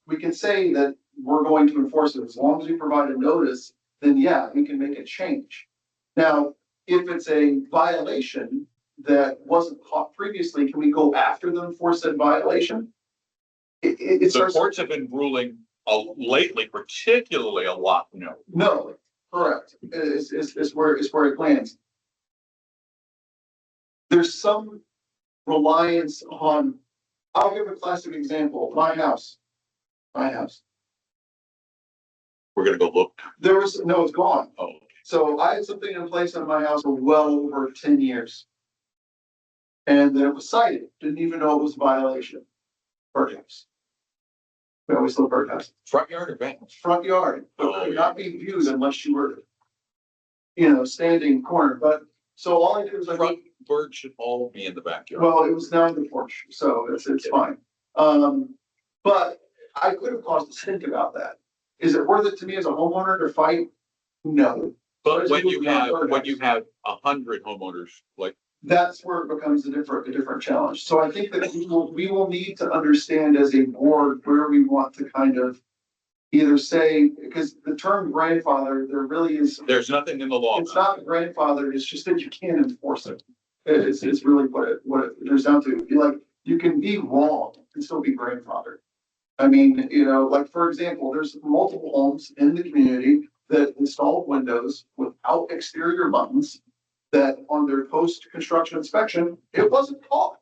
we can say that we're going to enforce it as long as we provide a notice, then yeah, we can make a change. Now, if it's a violation that wasn't caught previously, can we go after them for said violation? The courts have been ruling lately, particularly a lot. No, correct. Is where it lands. There's some reliance on, I'll give a classic example, my house. We're gonna go look. No, it's gone. Oh, So I had something in place on my house for well over 10 years. And then it was cited, didn't even know it was a violation. Birdhouse. We always look birdhouse. front yard or back? Front yard, it could not be viewed unless you were, standing corner, but, so all I did was Front birds should all be in the backyard. well, it was now in the porch, so it's fine. But I could have caused a stink about that. Is it worth it to me as a homeowner to fight? No. But when you have 100 homeowners, like, That's where it becomes a different challenge. So I think that we will need to understand as a board where we want to kind of, either say, because the term grandfather, there really is, There's nothing in the law. it's not grandfather, it's just that you can't enforce it. It's really what it comes down to. You can be wrong and still be grandfathered. I mean, like, for example, there's multiple homes in the community that installed windows without exterior buttons that on their post-construction inspection, it wasn't caught.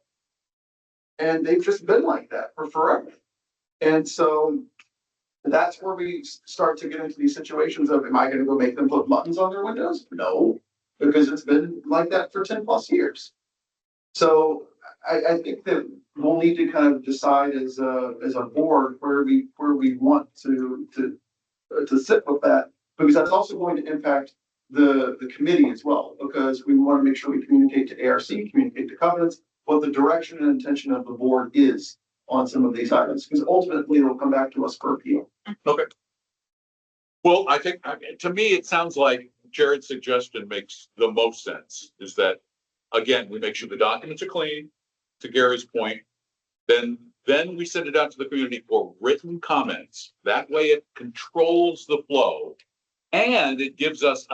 And they've just been like that for forever. And so that's where we start to get into these situations of, am I gonna go make them put buttons on their windows? No, because it's been like that for 10+ years. So I think that we'll need to kind of decide as a board where we want to sit with that, because that's also going to impact the committee as well, because we want to make sure we communicate to ARC, communicate to covenants, what the direction and intention of the board is on some of these items, because ultimately it'll come back to us for appeal. Okay. Well, I mean, to me, it sounds like Jared's suggestion makes the most sense, is that, again, we make sure the documents are clean, to Gary's point, then we send it out to the community for written comments. That way it controls the flow, and it gives us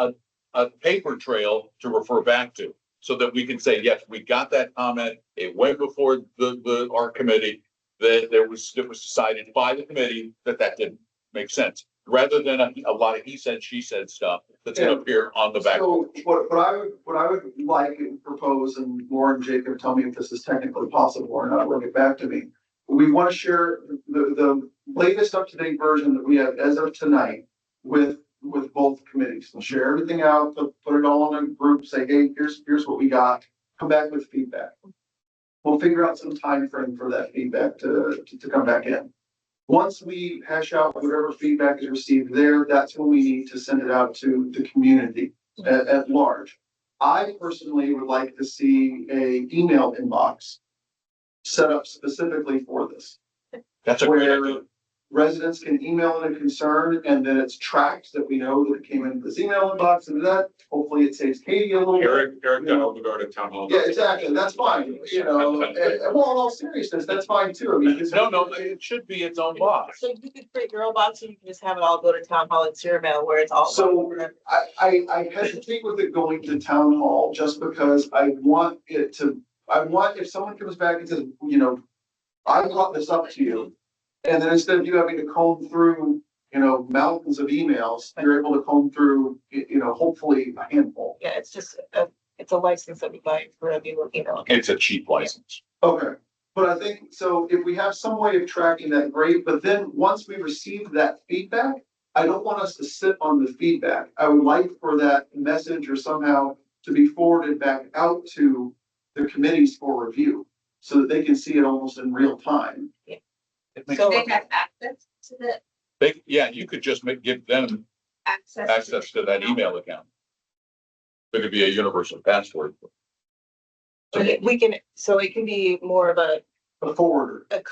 a paper trail to refer back to, so that we can say, yes, we got that comment, it went before our committee, that it was decided by the committee that didn't make sense, rather than a lot of he said, she said stuff that's gonna appear on the back. So what I would like and propose, and Lauren, Jacob, tell me if this is technically possible or not, bring it back to me. We want to share the latest up-to-date version that we have as of tonight with both committees. We'll share everything out, put it all in a group, say, hey, here's what we got, come back with feedback. We'll figure out some time frame for that feedback to come back in. Once we hash out whatever feedback is received there, that's when we need to send it out to the community at large. I personally would like to see a email inbox set up specifically for this. That's a great where idea. residents can email in a concern, and then it's tracked that we know that it came into this email inbox, and that hopefully it saves Katie a little bit. Eric got regarding town hall. Yeah, exactly. That's fine. Well, in all seriousness, that's fine too. I mean, No, it should be its own box. So you could create your own box and you can just have it all go to town hall and serial mail where it's all. So I hesitate with it going to town hall just because I want if someone comes back and says, I brought this up to you. And then instead of you having to comb through, mountains of emails, you're able to comb through, hopefully a handful. Yeah, it's just it's a license that we buy for a new email. It's a cheap license. Okay. But I think, so if we have some way of tracking that, great. But then once we receive that feedback, I don't want us to sit on the feedback. I would like for that message or somehow to be forwarded back out to the committees for review so that they can see it almost in real time. So They have access to the You could just give them access to that email account. It could be a universal password. so it can be more of a Forwarder. an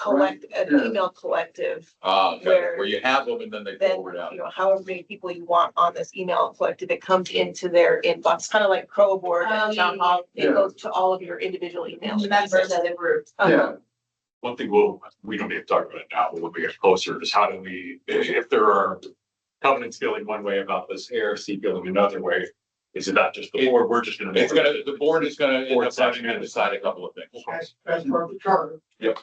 Yeah. email collective. Okay, Where- where you have them and then they Then, forward out. however many people you want on this email collective, it comes into their inbox, kind of like CROA board and town hall. It Yeah. goes to all of your individual emails. members of the group. Yeah. One thing we don't need to talk about it now, but when we get closer is how do we, if there are covenants feeling one way about this, ARC feeling another way, is it not just the board? We're just gonna. The board is gonna end up having to decide a couple of things. As part of the charter. Yeah.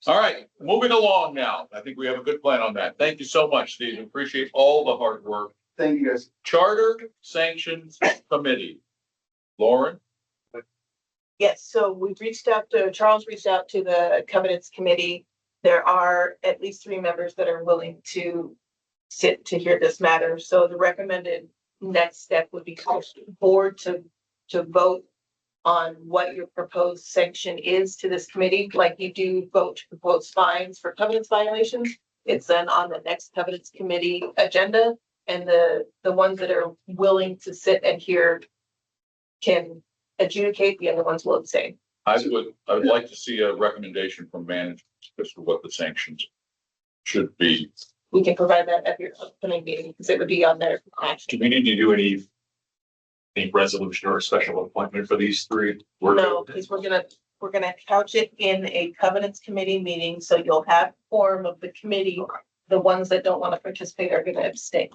All right, moving along now. I think we have a good plan on that. Thank you so much, Steve. Appreciate all the hard work. Thank you, guys. Charter Sanctions Committee. Lauren? Yes, so Charles reached out to the covenants committee. There are at least 3 members that are willing to sit to hear this matter. So the recommended next step would be for the board to vote on what your proposed sanction is to this committee, like you do vote to propose fines for covenants violations. It's then on the next covenants committee agenda, and the ones that are willing to sit and hear can adjudicate, the other ones will abstain. I would like to see a recommendation from management as to what the sanctions should be. We can provide that at your upcoming meeting, because it would be on their action. Do we need to do any resolution or a special appointment for these 3? No, because we're gonna couch it in a covenants committee meeting, so you'll have form of the committee the ones that don't want to participate are gonna abstain.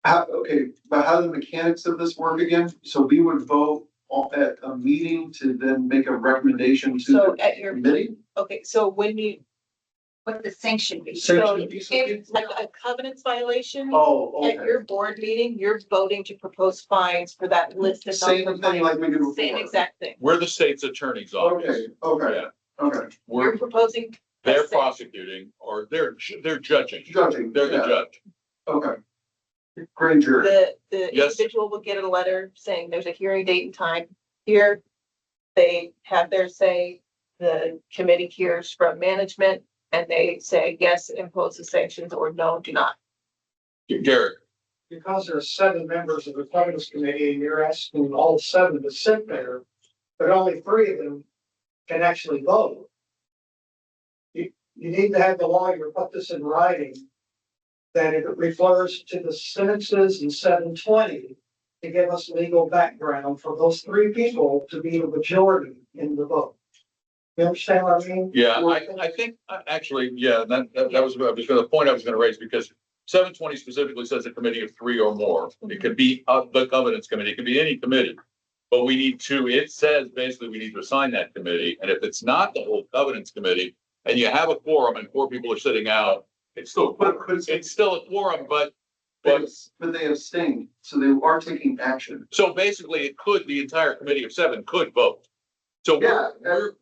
Okay, but how do the mechanics of this work again? So we would vote at a meeting to then make a recommendation to So the at your, committee? okay, so when you, What the sanction be? so Sanction piece of if it? like a covenants violation, Oh, at okay. your board meeting, you're voting to propose fines for that list of Same thing non-compliant. like we do before. Same exact thing. We're the state's attorney's office. Okay, okay, Yeah, okay. we're, You're proposing. they're the same. prosecuting or they're judging. Judging. They're the yeah, judge. Okay. Grand jury. The Yes. individual will get a letter saying there's a hearing date and time. Here, they have their say, the committee hears from management and they say, yes, impose the sanctions, or no, do not. Garrett, Because there are 7 members of the governance committee and you're asking all 7 to sit there, but only 3 of them can actually vote. You need to have the lawyer put this in writing, that it refers to the sentences in 720 to give us legal background for those 3 people to be the majority in the vote. You understand what I mean? yeah, I think, actually, yeah, that was the point I was gonna raise, because 720 specifically says a committee of 3 or more. It could be the governance committee, it could be any committee. But we need to, it says basically we need to assign that committee, and if it's not the whole governance committee, and you have a quorum and 4 people are sitting out, it's still, it's still a quorum, but they abstained, so they are taking action. so basically it could, the entire committee of 7 could vote. So Yeah.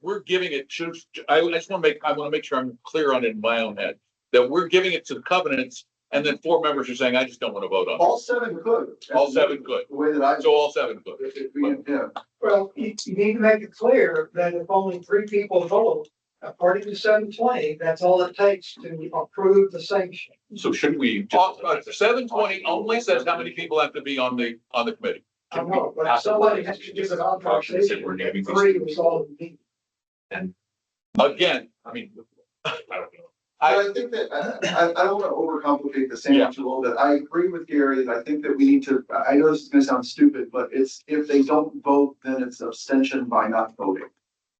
we're giving it, I just want to make sure I'm clear on it in my own head, that we're giving it to the covenants, and then 4 members are saying, I just don't want to vote on it. All 7 could. All 7 could. The way that I. So all 7 could. Yeah. Well, you need to make it clear that if only 3 people vote, according to 720, that's all it takes to approve the sanction. So shouldn't we? 720 only says how many people have to be on the committee. I know, but somebody has to give an authorization. We're naming these 3 things. was all we need. Again, I mean, I don't know. But I think that, I don't want to overcomplicate the sanction a little bit. I agree with Gary that I think that we need to, I know this is gonna sound stupid, but it's, if they don't vote, then it's abstention by not voting.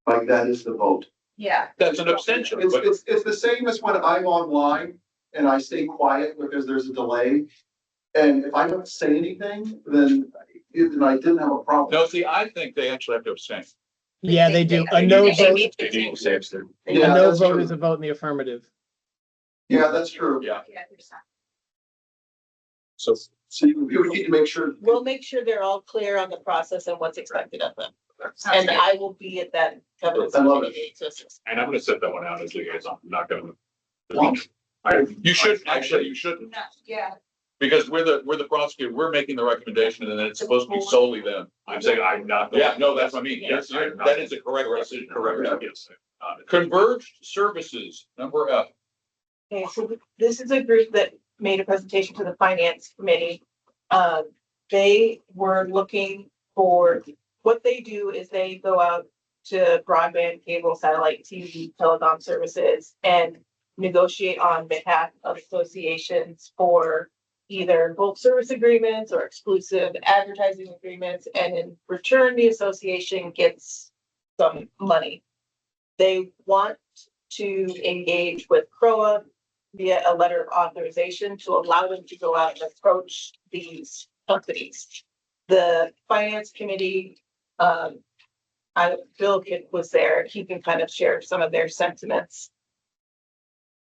Like that is the vote. Yeah. that's an abstention, but It's the same as when I'm online and I stay quiet because there's a delay. And if I don't say anything, then I didn't have a problem. no, see, I think they actually have to abstain. Yeah, they do. A They no need vote, to They need to say abstain. a Yeah, no that's vote true. is a vote in the affirmative. Yeah, that's true. Yeah. Yeah, there's not. So So you would need to make sure. We'll make sure they're all clear on the process and what's expected of them. Sounds And good. I will be at that covenants I love it. committee to assist. And I'm gonna set that one out as liaison. I'm not gonna. you should, actually, you shouldn't, No, yeah, because we're the prosecutor, we're making the recommendation, and then it's supposed to be solely them. I'm saying I'm not. Yeah, no, that's what I mean. Yes, Yes, that is a correct decision. Correct, yes. Converged services, number F. Okay, so this is a group that made a presentation to the finance committee. They were looking for, what they do is they go out to broadband, cable, satellite, TV, telecom services and negotiate on behalf of associations for either bulk service agreements or exclusive advertising agreements, and in return, the association gets some money. They want to engage with CROA via a letter of authorization to allow them to go out and approach these companies. The finance committee, Bill Kidd was there, he can kind of share some of their sentiments.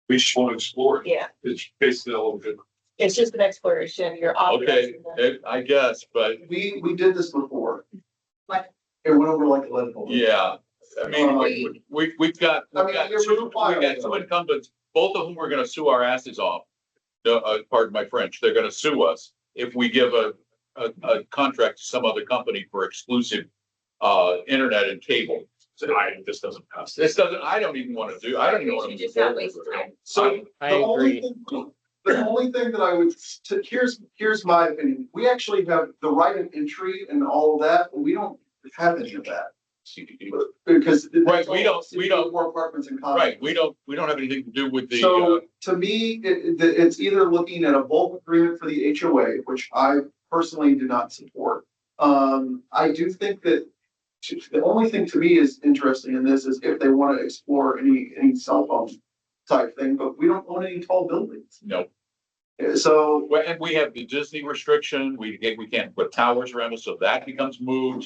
We just want to explore it. Yeah, It's basically all good. it's just an exploration, you're Okay, authorizing them. I guess, but We did this before. What? It went over like a lead balloon. yeah, I mean, we've got two incumbents, both of whom are gonna sue our asses off. Pardon my French, they're gonna sue us if we give a contract to some other company for exclusive internet and cable. So this doesn't pass. This doesn't, I don't even wanna do, I don't even wanna. You just not waste time. So I the only agree. thing, the only thing that I would, here's my opinion. We actually have the right of entry and all of that, but we don't have any of that. Because. Right, we don't- More apartments and condos. Right, we don't have anything to do with the, So to me, it's either looking at a bulk agreement for the HOA, which I personally do not support. I do think that the only thing to me is interesting in this is if they want to explore any cell phone type thing, but we don't own any tall buildings. No. So, Well, and we have the Disney restriction, we can't put towers around us, so that becomes moot.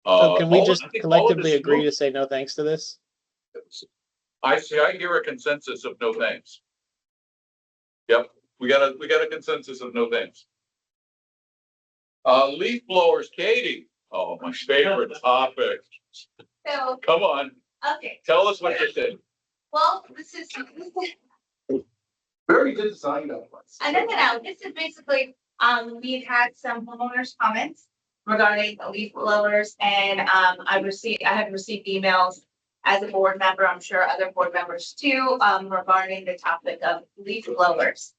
So can we all- just I think all of collectively this agree to moot. say no thanks to this? I hear a consensus of no thanks. Yep, we got a consensus of no thanks. Leaf blowers, Katie, oh, my favorite topic, So, come on, okay, tell us what you think. well, this is very good design guidelines. no, this is basically, we've had some homeowners comments regarding the leaf blowers and, I have received emails as a board member, I'm sure other board members too, regarding the topic of leaf blowers.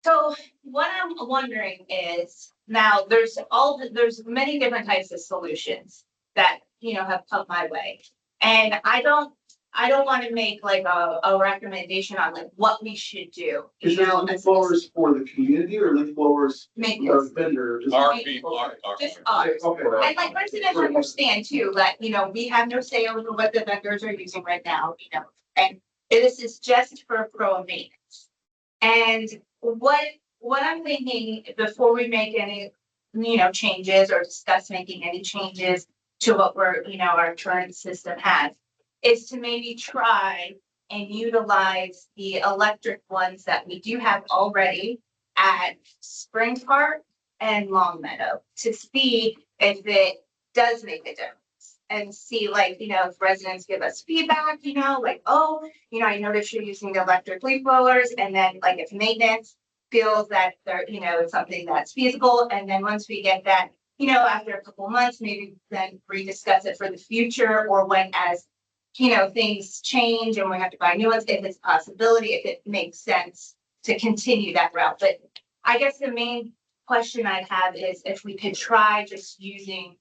So what I'm wondering is, now there's many different types of solutions that, have come my way. And I don't want to make like a recommendation on like what we should do. Is this leaf blowers for the community or leaf blowers or Maintenance. vendor? Just- Our Just ours. Okay. And like residents understand too, that, we have no say over what the vendors are using right now, and this is just for CROA maintenance. And what I'm thinking before we make any, changes or discuss making any changes to what our current system has, is to maybe try and utilize the electric ones that we do have already at Spring Park and Long Meadow to see if it does make a difference. And see, like, if residents give us feedback, like, oh, I noticed you're using the electric leaf blowers, and then like if maintenance feels that they're, it's something that's feasible, and then once we get that, after a couple months, maybe then rediscuss it for the future, or when as things change and we have to buy new ones, if it's a possibility, if it makes sense to continue that route. But I guess the main question I have is if we could try just using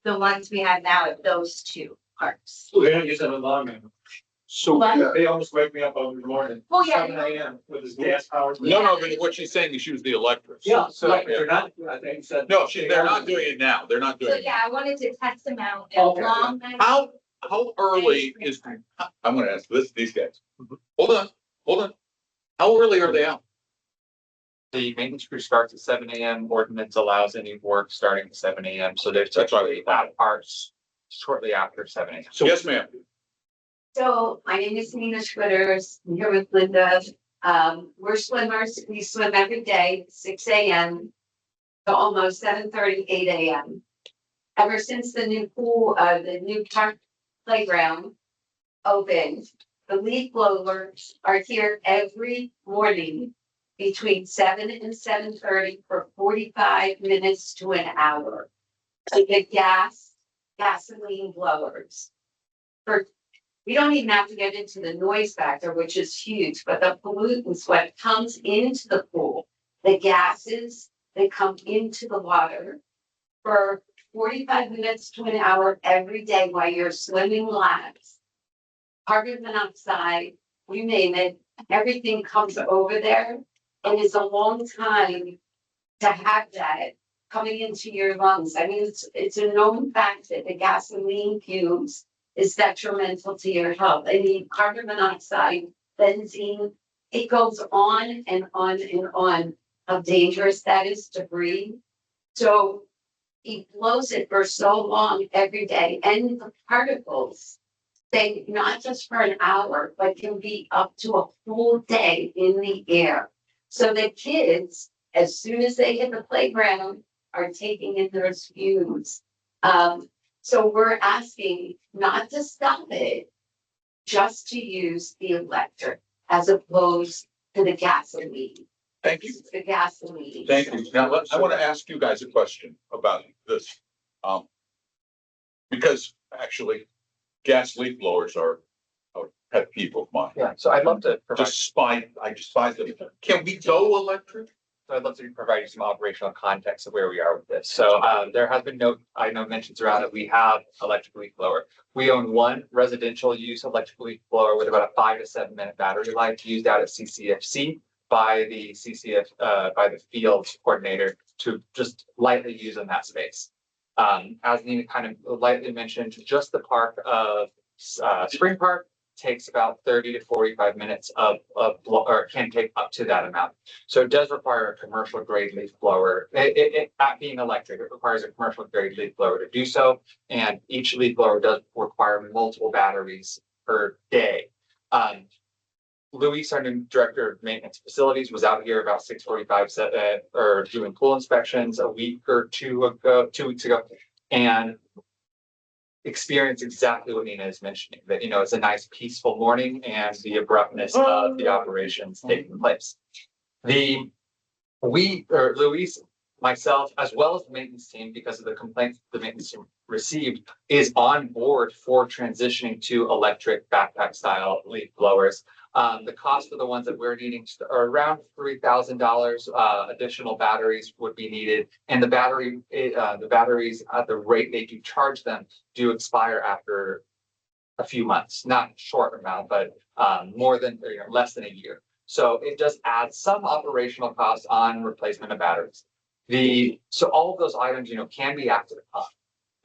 the ones we have now at those two parks. So they don't use that in long man. So, What? They almost wake me up every morning. Well, yeah. 7 a.m. with his gas powered. no, but what she's saying is use the electric. Yeah, so Yeah. they're not, I think said. No, they're not doing it now, they're not doing So it. yeah, I wanted to test them out at Okay. Long Meadow. How early is, I'm gonna ask these guys, hold on, how early are they out? The maintenance crew starts at 7 a.m. Ordinance allows any work starting at 7 a.m. So there's That's why actually parts shortly after 7 a.m. So yes, ma'am. So my name is Nina Schwitters. I'm here with Linda. We're swimmers. We swim every day, 6 a.m. to almost 7:30, 8 a.m. Ever since the new pool, the new park playground opened, the leaf blowers are here every morning between 7 and 7:30 for 45 minutes to an hour. So the gasoline blowers. We don't even have to get into the noise factor, which is huge, but the pollutants, what comes into the pool, the gases that come into the water for 45 minutes to an hour every day while you're swimming laps. Carbon monoxide, you name it, everything comes over there. And it's a long time to have that coming into your lungs. I mean, it's a known fact that the gasoline fumes is detrimental to your health. I mean, carbon monoxide, benzene, it goes on and on and on how dangerous that is to breathe. So he blows it for so long every day, and the particles stay not just for an hour, but can be up to a full day in the air. So the kids, as soon as they hit the playground, are taking in those fumes. So we're asking not to stop it, just to use the electric as opposed to the gasoline. Thank you. The gasoline. Thank you. Now, I want to ask you guys a question about this. Because actually, gas leak blowers are a pet peeve of mine. Yeah, so I'd love to provide, I despise them. Can we go electric? so I'd love to provide you some operational context of where we are with this. So there has been mentions around that we have electric leaf blower. We own one residential use electric leaf blower with about a 5 to 7 minute battery life used out at CCFC by the by the field coordinator to just lightly use in that space. As Nina kind of lightly mentioned, just the park of Spring Park, takes about 30 to 45 minutes or can take up to that amount. So it does require a commercial grade leaf blower. At being electric, it requires a commercial grade leaf blower to do so. And each leaf blower does require multiple batteries per day. Luis, our new director of maintenance facilities, was out here about 6:45 or doing pool inspections a week or 2 weeks ago, and experienced exactly what Nina is mentioning, that, you know, it's a nice peaceful morning and the abruptness of the operations taking place. Luis, myself, as well as the maintenance team, because of the complaints the maintenance team received, is on board for transitioning to electric backpack style leaf blowers. The cost of the ones that we're needing are around $3,000. Additional batteries would be needed, and the batteries at the rate they do charge them do expire after a few months, not short amount, but less than a year. So it does add some operational costs on replacement of batteries. So all of those items, you know, can be acted upon.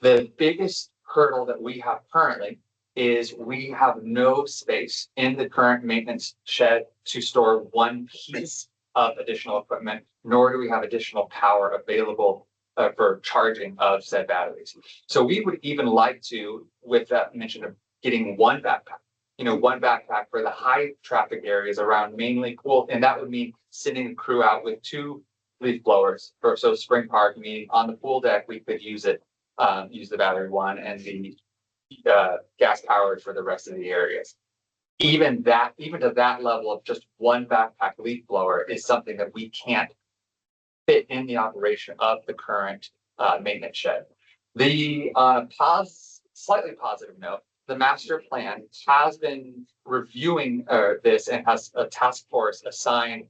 The biggest hurdle that we have currently is we have no space in the current maintenance shed to store one piece of additional equipment, nor do we have additional power available for charging of said batteries. So we would even like to, with that mention of getting one backpack, you know, one backpack for the high traffic areas around mainly pool, and that would mean sending a crew out with 2 leaf blowers. So spring park, meaning on the pool deck, we could use the battery one and the gas powered for the rest of the areas. Even to that level of just one backpack leaf blower is something that we can't fit in the operation of the current maintenance shed. On a slightly positive note, the master plan has been reviewing this and has a task force assigned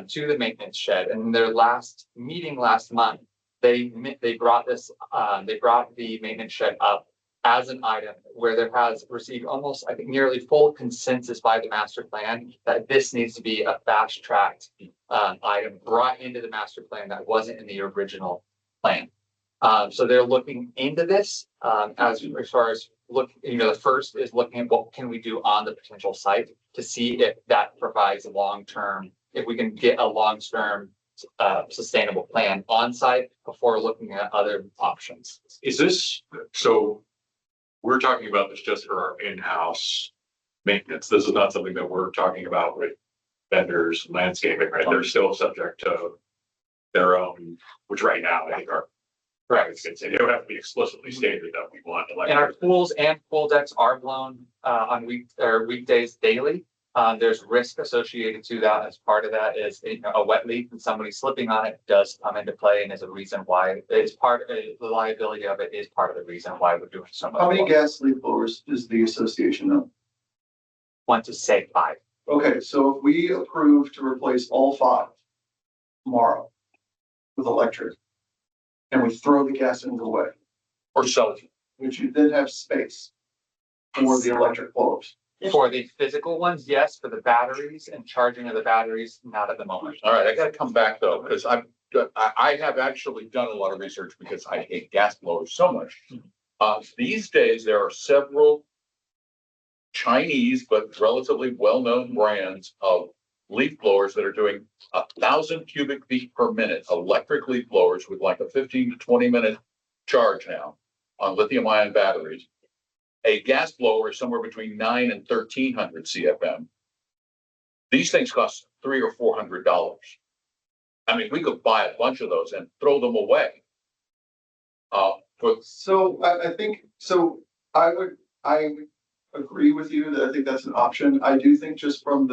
to the maintenance shed. And in their last meeting last month, they brought the maintenance shed up as an item where there has received almost, I think, nearly full consensus by the master plan that this needs to be a fast-tracked item brought into the master plan that wasn't in the original plan. So they're looking into this as far as the first is looking at what can we do on the potential site to see if that provides if we can get a long-term sustainable plan on site before looking at other options. Is this, so we're talking about this just for our in-house maintenance. This is not something that we're talking about with vendors, landscaping, right? They're still subject to their own, which right now I think are correct. It would have to be explicitly stated that we want electric. And our pools and pool decks are blown on weekdays daily. There's risk associated to that. As part of that is a wet leaf and somebody slipping on it does come into play and is a reason why the liability of it is part of the reason why we're doing so much. How many gas leaf blowers is the association of? Want to say 5. Okay, so if we approve to replace all 5 tomorrow with electric, and we throw the gas engines away, Or sell it. would you then have space for the electric blowers? For the physical ones, yes. For the batteries and charging of the batteries, not at the moment. All right, I gotta come back though, because I have actually done a lot of research because I hate gas blowers so much. These days, there are several Chinese but relatively well-known brands of leaf blowers that are doing 1,000 cubic feet per minute, electric leaf blowers with like a 15 to 20 minute charge now on lithium ion batteries. A gas blower is somewhere between 9 and 1,300 CFM. These things cost $300 or $400. I mean, we could buy a bunch of those and throw them away. So I think, I would agree with you that I think that's an option. I do think just from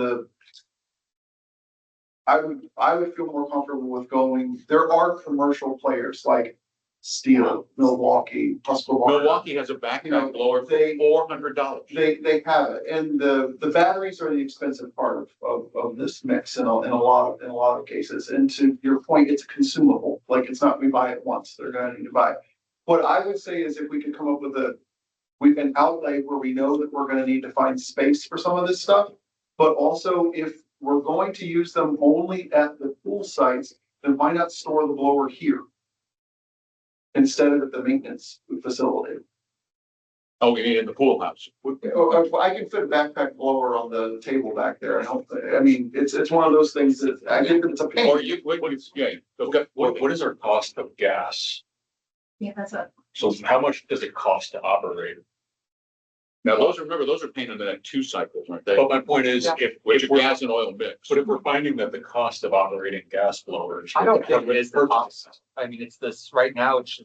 I would feel more comfortable with going, there are commercial players like Steel, Milwaukee, Husqvarna. Milwaukee has a backpack blower for $400. They have it, and the batteries are the expensive part of this mix in a lot of cases. And to your point, it's consumable. Like it's not we buy it once; they're going to need to buy it. What I would say is if we could come up with an outlay where we know that we're going to need to find space for some of this stuff, but also if we're going to use them only at the pool sites, then why not store the blower here instead of at the maintenance facility? Oh, we need in the pool house. I can fit a backpack blower on the table back there. I mean, it's one of those things that I think it's a Or pain. you, yeah, okay. What is our cost of gas? Yeah, that's what. So how much does it cost to operate? Now, remember, those are painted in that 2 cycles, aren't they? But my point is, Which if are we're, gas and oil mix. but if we're finding that the cost of operating gas blowers. I don't think it is the cost. I mean, it's this, right now, it's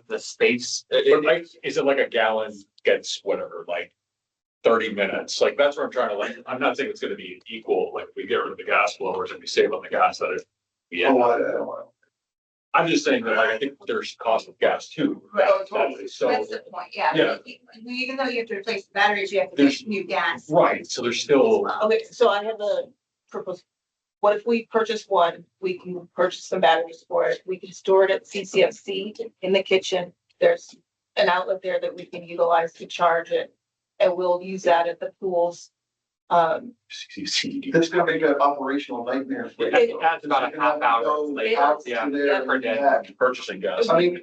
the space. But like, is it like a gallon gets whatever, like 30 minutes? Like, that's where I'm trying to like, I'm not saying it's gonna be equal, like we get rid of the gas blowers and we save on the gas that it. Yeah, Oh, I don't know. I'm just saying that like, I think there's cost of gas too. Oh, totally. So, That's the point, yeah. Yeah. Even though you have to replace the batteries, you have to There's- get new gas. right, so there's still, Okay, so I have a proposal. What if we purchase one, we can purchase some batteries for it, we can store it at CCFC in the kitchen. There's an outlet there that we can utilize to charge it, and we'll use that at the pools. It's gonna make an operational nightmare. for you. It adds about a half hour, Go like, out to yeah, there per and day. back. purchasing gas. I mean,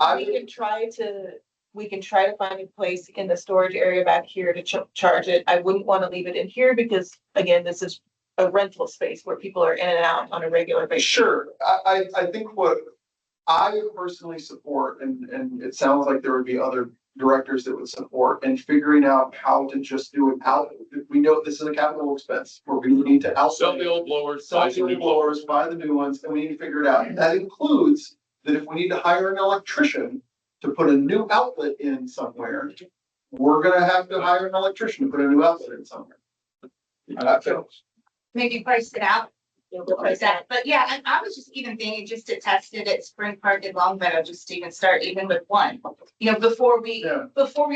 We can try to find a place in the storage area back here to charge it. I wouldn't want to leave it in here because, again, this is a rental space where people are in and out on a regular basis. Sure, I think what I personally support, and it sounds like there would be other directors that would support, and figuring out how to just do it out. We know this is a capital expense where we need to Sell the old blowers, sell buy the some new old blowers. blowers, buy the new ones, and we need to figure it out. That includes that if we need to hire an electrician to put a new outlet in somewhere, we're gonna have to hire an electrician to put a new outlet in somewhere. Maybe price it out. We'll price that. But yeah, I was just even thinking just to test it at Spring Park and Longmeadow, just to even start even with one. You know, before we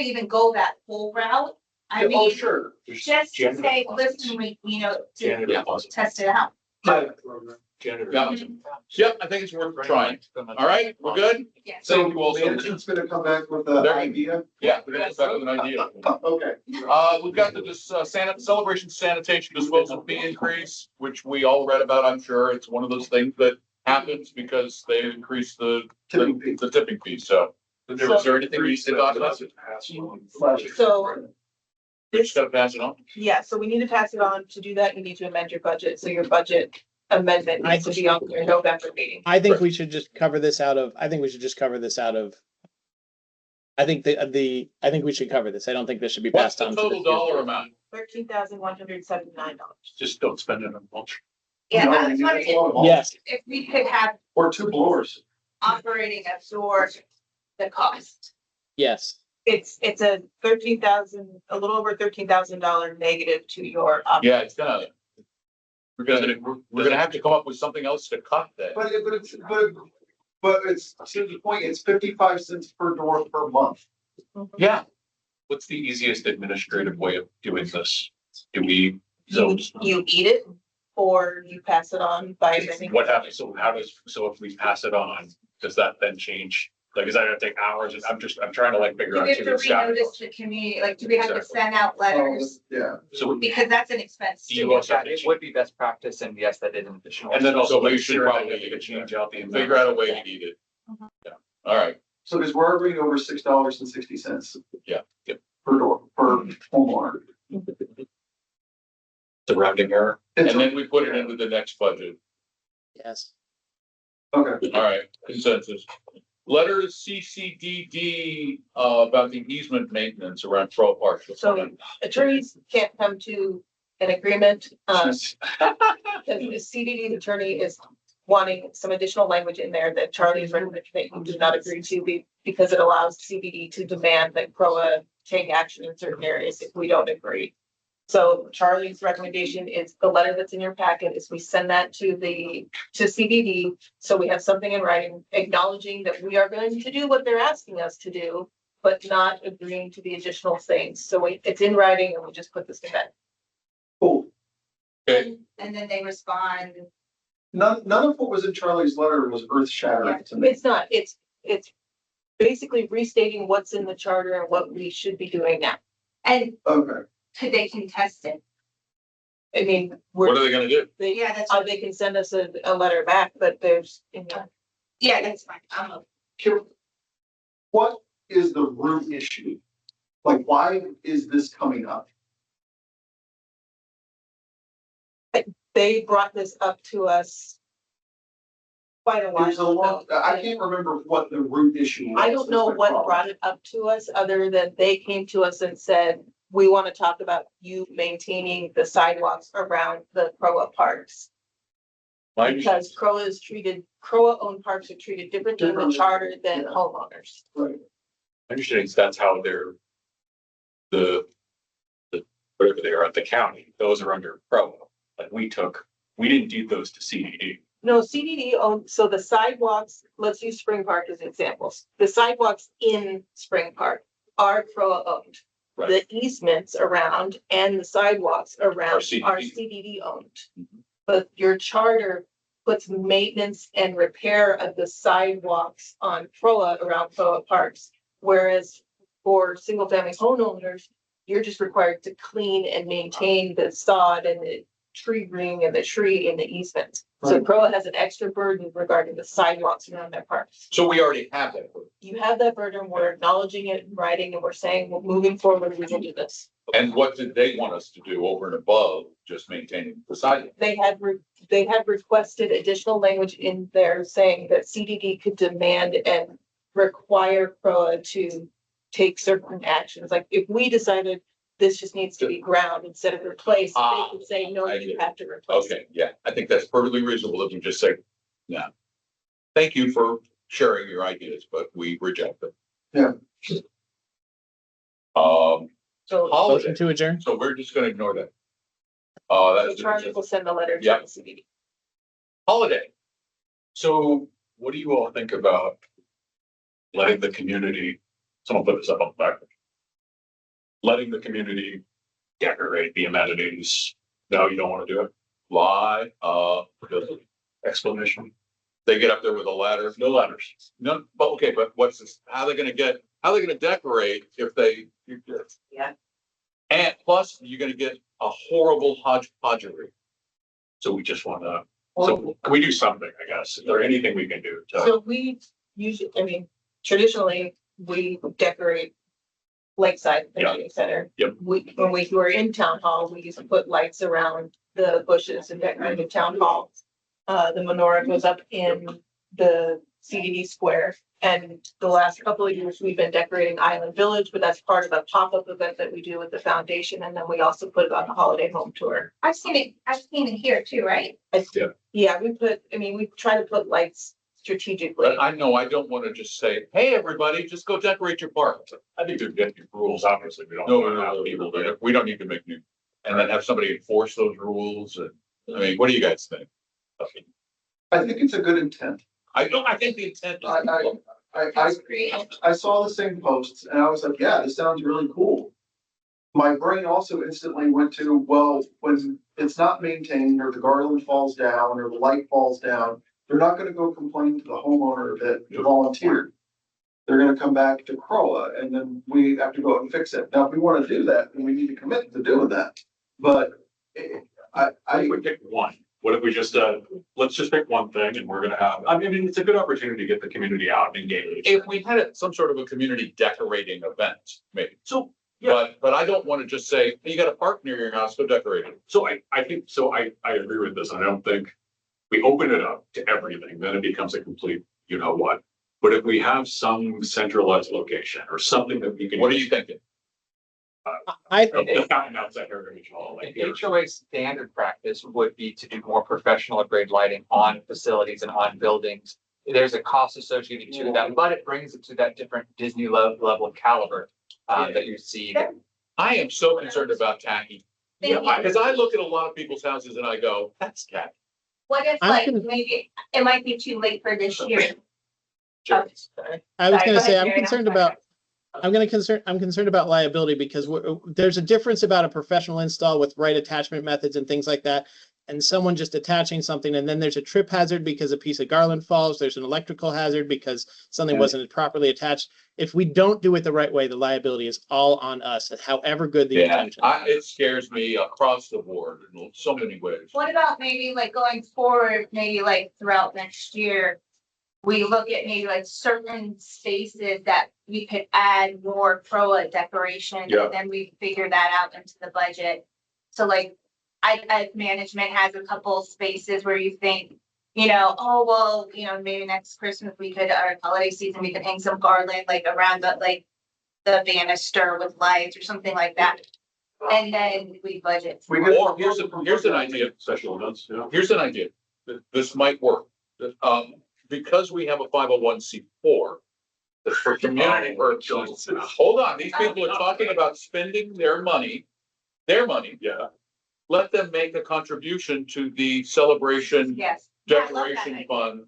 even go that whole route. I Oh, mean, sure. just to say, listen, to Janitor plus. test it out. Janitor. Yeah. Yep, I think it's worth trying. All right, we're good? Yes. So Thank you all so much. management's gonna come back with an There- idea? Yeah, we're gonna start with an idea. Okay. We've got the celebration sanitation disposal fee increase, which we all read about, I'm sure. It's one of those things that happens because they increase the Tipping fee. tipping fee, so. Is there anything we need to talk about? So, We just gotta pass it on. yeah, so we need to pass it on. To do that, you need to amend your budget. So your budget amendment needs to be on your November meeting. I think we should just cover this out of, I think we should just cover this out of. I think I think we should cover this. I don't think this should be What's passed the on. to total dollar amount? $13,179. Just don't spend it on mulch. Yeah, No, I I was mean, that's a wondering lot of money. Yes, if we could have Or 2 blowers. operating absorb the cost. yes. It's a a little over $13,000 negative to your. Yeah, it's gonna. We're gonna have to come up with something else to cut that. But it's to the point, it's 55 cents per door per month. Yeah, What's the easiest administrative way of doing this? Do we, so You eat it or you pass it on by amending. what happens, so if we pass it on, does that then change? Like, is that gonna take hours? I'm trying to like figure Do out. we have too, to the staff renotice costs. the community, like, do we have to send out letters? Yeah. So, Because that's an expense Do you too. also- It would be best practice, and yes, that is an additional. and then also, So we like, should Sarah, probably you could change out the. figure out a way to eat it. Yeah, all right. So because we're already over $6.60. Yeah. Per door, per homeowner. The rounding error. And then we put it into the next budget. Yes. Okay. All right, consensus. Letter to CCDD, about the easement maintenance around Pro Park. So attorneys can't come to an agreement, because the CDD attorney is wanting some additional language in there that Charlie has recommended that you do not agree to because it allows CBD to demand that CROA take action in certain areas if we don't agree. So Charlie's recommendation is the letter that's in your packet is we send that to CBD. So we have something in writing acknowledging that we are going to do what they're asking us to do, but not agreeing to the additional things. So it's in writing and we just put this to bed. Cool. Okay. And then they respond. None of what was in Charlie's letter was earth shattering to me. It's not, it's basically restating what's in the charter and what we should be doing now. And Okay. could they contest it? I mean, What are they gonna do? Yeah, that's. they can send us a letter back, but there's, Yeah, that's fine. What is the root issue? Like, why is this coming up? They brought this up to us quite a It was a while long, ago. I can't remember what the root issue was. I don't know That's my what problem. brought it up to us, other than they came to us and said, we want to talk about you maintaining the sidewalks around the CROA parks. My Because CROA is treated, CROA owned parks are treated differently in the charter than Yeah. homeowners. Right. understanding is that's how they're, the, whatever they are at the county, those are under CROA. Like we didn't deed those to CDD. No, CDD owns, so the sidewalks, let's use Spring Park as examples. The sidewalks in Spring Park are CROA owned. Right. The easements around and the sidewalks around CDD. are CDD owned. But your charter puts maintenance and repair of the sidewalks on CROA around CROA parks. Whereas for single family homeowners, you're just required to clean and maintain the sod and the tree ring and the tree and the easements. So Right. CROA has an extra burden regarding the sidewalks around their parks. So we already have that. You have that burden, we're acknowledging it in writing, and we're saying, well, moving forward, we will do this. And what did they want us to do over and above just maintaining the sidewalk? They had requested additional language in there saying that CDD could demand and require CROA to take certain actions. Like if we decided this just needs to be ground instead of replaced, they could say, no, I you get have to replace it. Okay, yeah, I think that's perfectly reasonable if you just say, no. Thank you for sharing your ideas, but we reject them. Yeah. So Holiday, Motion to adjourn. so we're just gonna ignore that. the That's charter will send a letter to Yeah. the CDD. holiday. So what do you all think about letting the community, someone put this up on the back. Letting the community decorate the amenities. No, you don't want to do it. Why, Explanation. they get up there with a ladder. No ladders. No, but okay, but what's this, how they gonna decorate if they? Yeah. And plus, you're gonna get a horrible hodgepodgery. So we just want to, so can we do something, I guess? Is there anything we can do to? So we usually, I mean, traditionally, we decorate Lakeside Community Center. Yep. When we were in town hall, we used to put lights around the bushes and decorate the town hall. The menorah goes up in the CDD square. And the last couple of years, we've been decorating Island Village, but that's part of a pop-up event that we do with the foundation. And then we also put it on the holiday home tour. I've seen it here too, right? Yeah, we try to put lights strategically. But I know, I don't wanna just say, hey, everybody, just go decorate your park. I think there's getting rules, obviously. We don't. No, want to have people do it. we don't need to make new, and then have somebody enforce those rules, and, I mean, what do you guys think? I think it's a good intent. I think the intent is. I saw the same posts and I was like, yeah, this sounds really cool. My brain also instantly went to, well, when it's not maintained or the garland falls down or the light falls down, they're not gonna go complain to the homeowner that volunteered. They're gonna come back to CROA and then we have to go out and fix it. Now, if we wanna do that, then we need to commit to doing that. But I would pick one. What if we just, let's just pick one thing and we're gonna have, I mean, it's a good opportunity to get the community out and engaged. If we had some sort of a community decorating event, maybe. So, yeah, But I don't wanna just say, hey, you got a park near your house, go decorate it. so I think, so I agree with this. I don't think we open it up to everything, then it becomes a complete, you know what? But if we have some centralized location or something that we can. What are you thinking? I The fountain outside Heritage Hall, like. An HOA standard practice would be to do more professional grade lighting on facilities and on buildings. There's a cost associated to that, but it brings it to that different Disney level of caliber that you see. I am so concerned about tacky, because I look at a lot of people's houses and I go, that's tacky. What if I'm like gonna- maybe it might be too late for this year? Sure. I was Sorry, gonna go say, ahead, I'm Jerry, concerned I'm about, I'm concerned about liability because there's a difference about a professional install with right attachment methods and things like that. And someone just attaching something and then there's a trip hazard because a piece of garland falls. There's an electrical hazard because something wasn't properly attached. If we don't do it the right way, the liability is all on us, however good the Yeah, intention. it scares me across the board in so many ways. What about maybe like going forward, maybe like throughout next year? we look at maybe like certain spaces that we could add more CROA decoration, Yeah. and then we figure that out into the budget. So like, management has a couple spaces where you think, oh, well, maybe next Christmas we could, or holiday season, we could hang some garland like around the banister with lights or something like that. And then we budget. Or here's an idea. Special events, yeah. Here's an idea. This might work. Because we have a 501c4, for community purposes. Hold on, these people are talking about spending their money. Yeah. Let them make a contribution to the celebration Yes. decoration fund.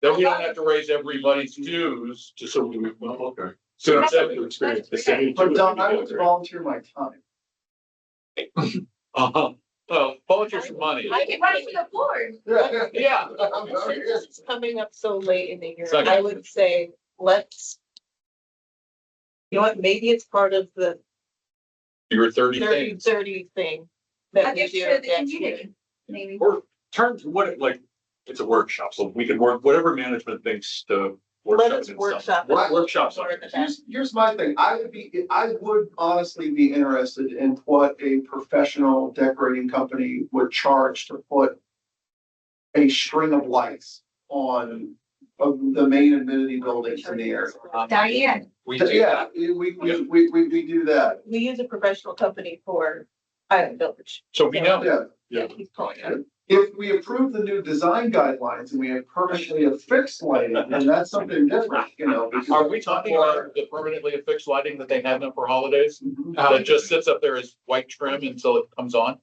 Then we don't have to raise everybody's dues. Just so we, well, okay. So That's instead of experience the same. But Don, I would volunteer my time. Well, volunteer some money. I can run for the board. Yeah. Since it's coming up so late in the year, Second. I would say, let's. You know what, maybe it's part of the Your 30 30 things. 30 thing. I That we guess do for the next year. community, maybe. Or turn to what, like, it's a workshop, so we can work, whatever management thinks to. Let workshop us it and workshop. stuff. it. Workshops. More than that. Here's my thing. I would honestly be interested in what a professional decorating company would charge to put a string of lights on the main amenity buildings in the area. Diane, We do Yeah, that. we do that. We use a professional company for Island Village. So we know. Yeah. Yeah. He's calling it. If we approve the new design guidelines and we have permanently affixed lighting, then that's something different, because- Are we talking about the permanently affixed lighting that they have now for holidays? Mhm. That just sits up there as white trim until it comes on?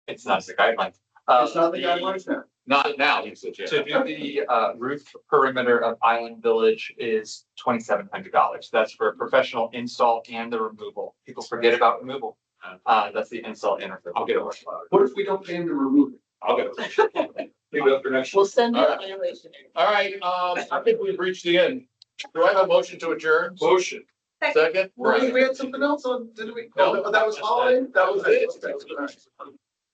It's not the guideline. It's not the guidelines now. Not now, he said, To do the roof perimeter of Island Village is $2,700. That's for professional install and the removal. People forget about removal. That's the install and removal. I'll get it. What if we don't pay them to remove it? I'll get it. Leave it up for next. We'll send you All a right. violation. All right, I think we've reached the end. Do I have a motion to adjourn? Motion. Second? We had something else on, didn't we? No. That was holiday? That was it.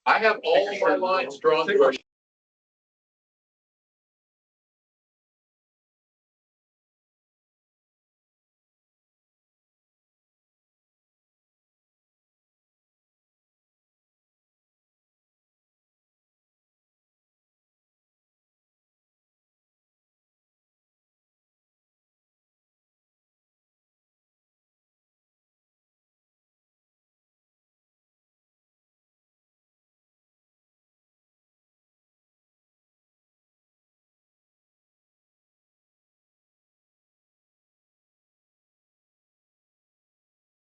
I have all my lines drawn through.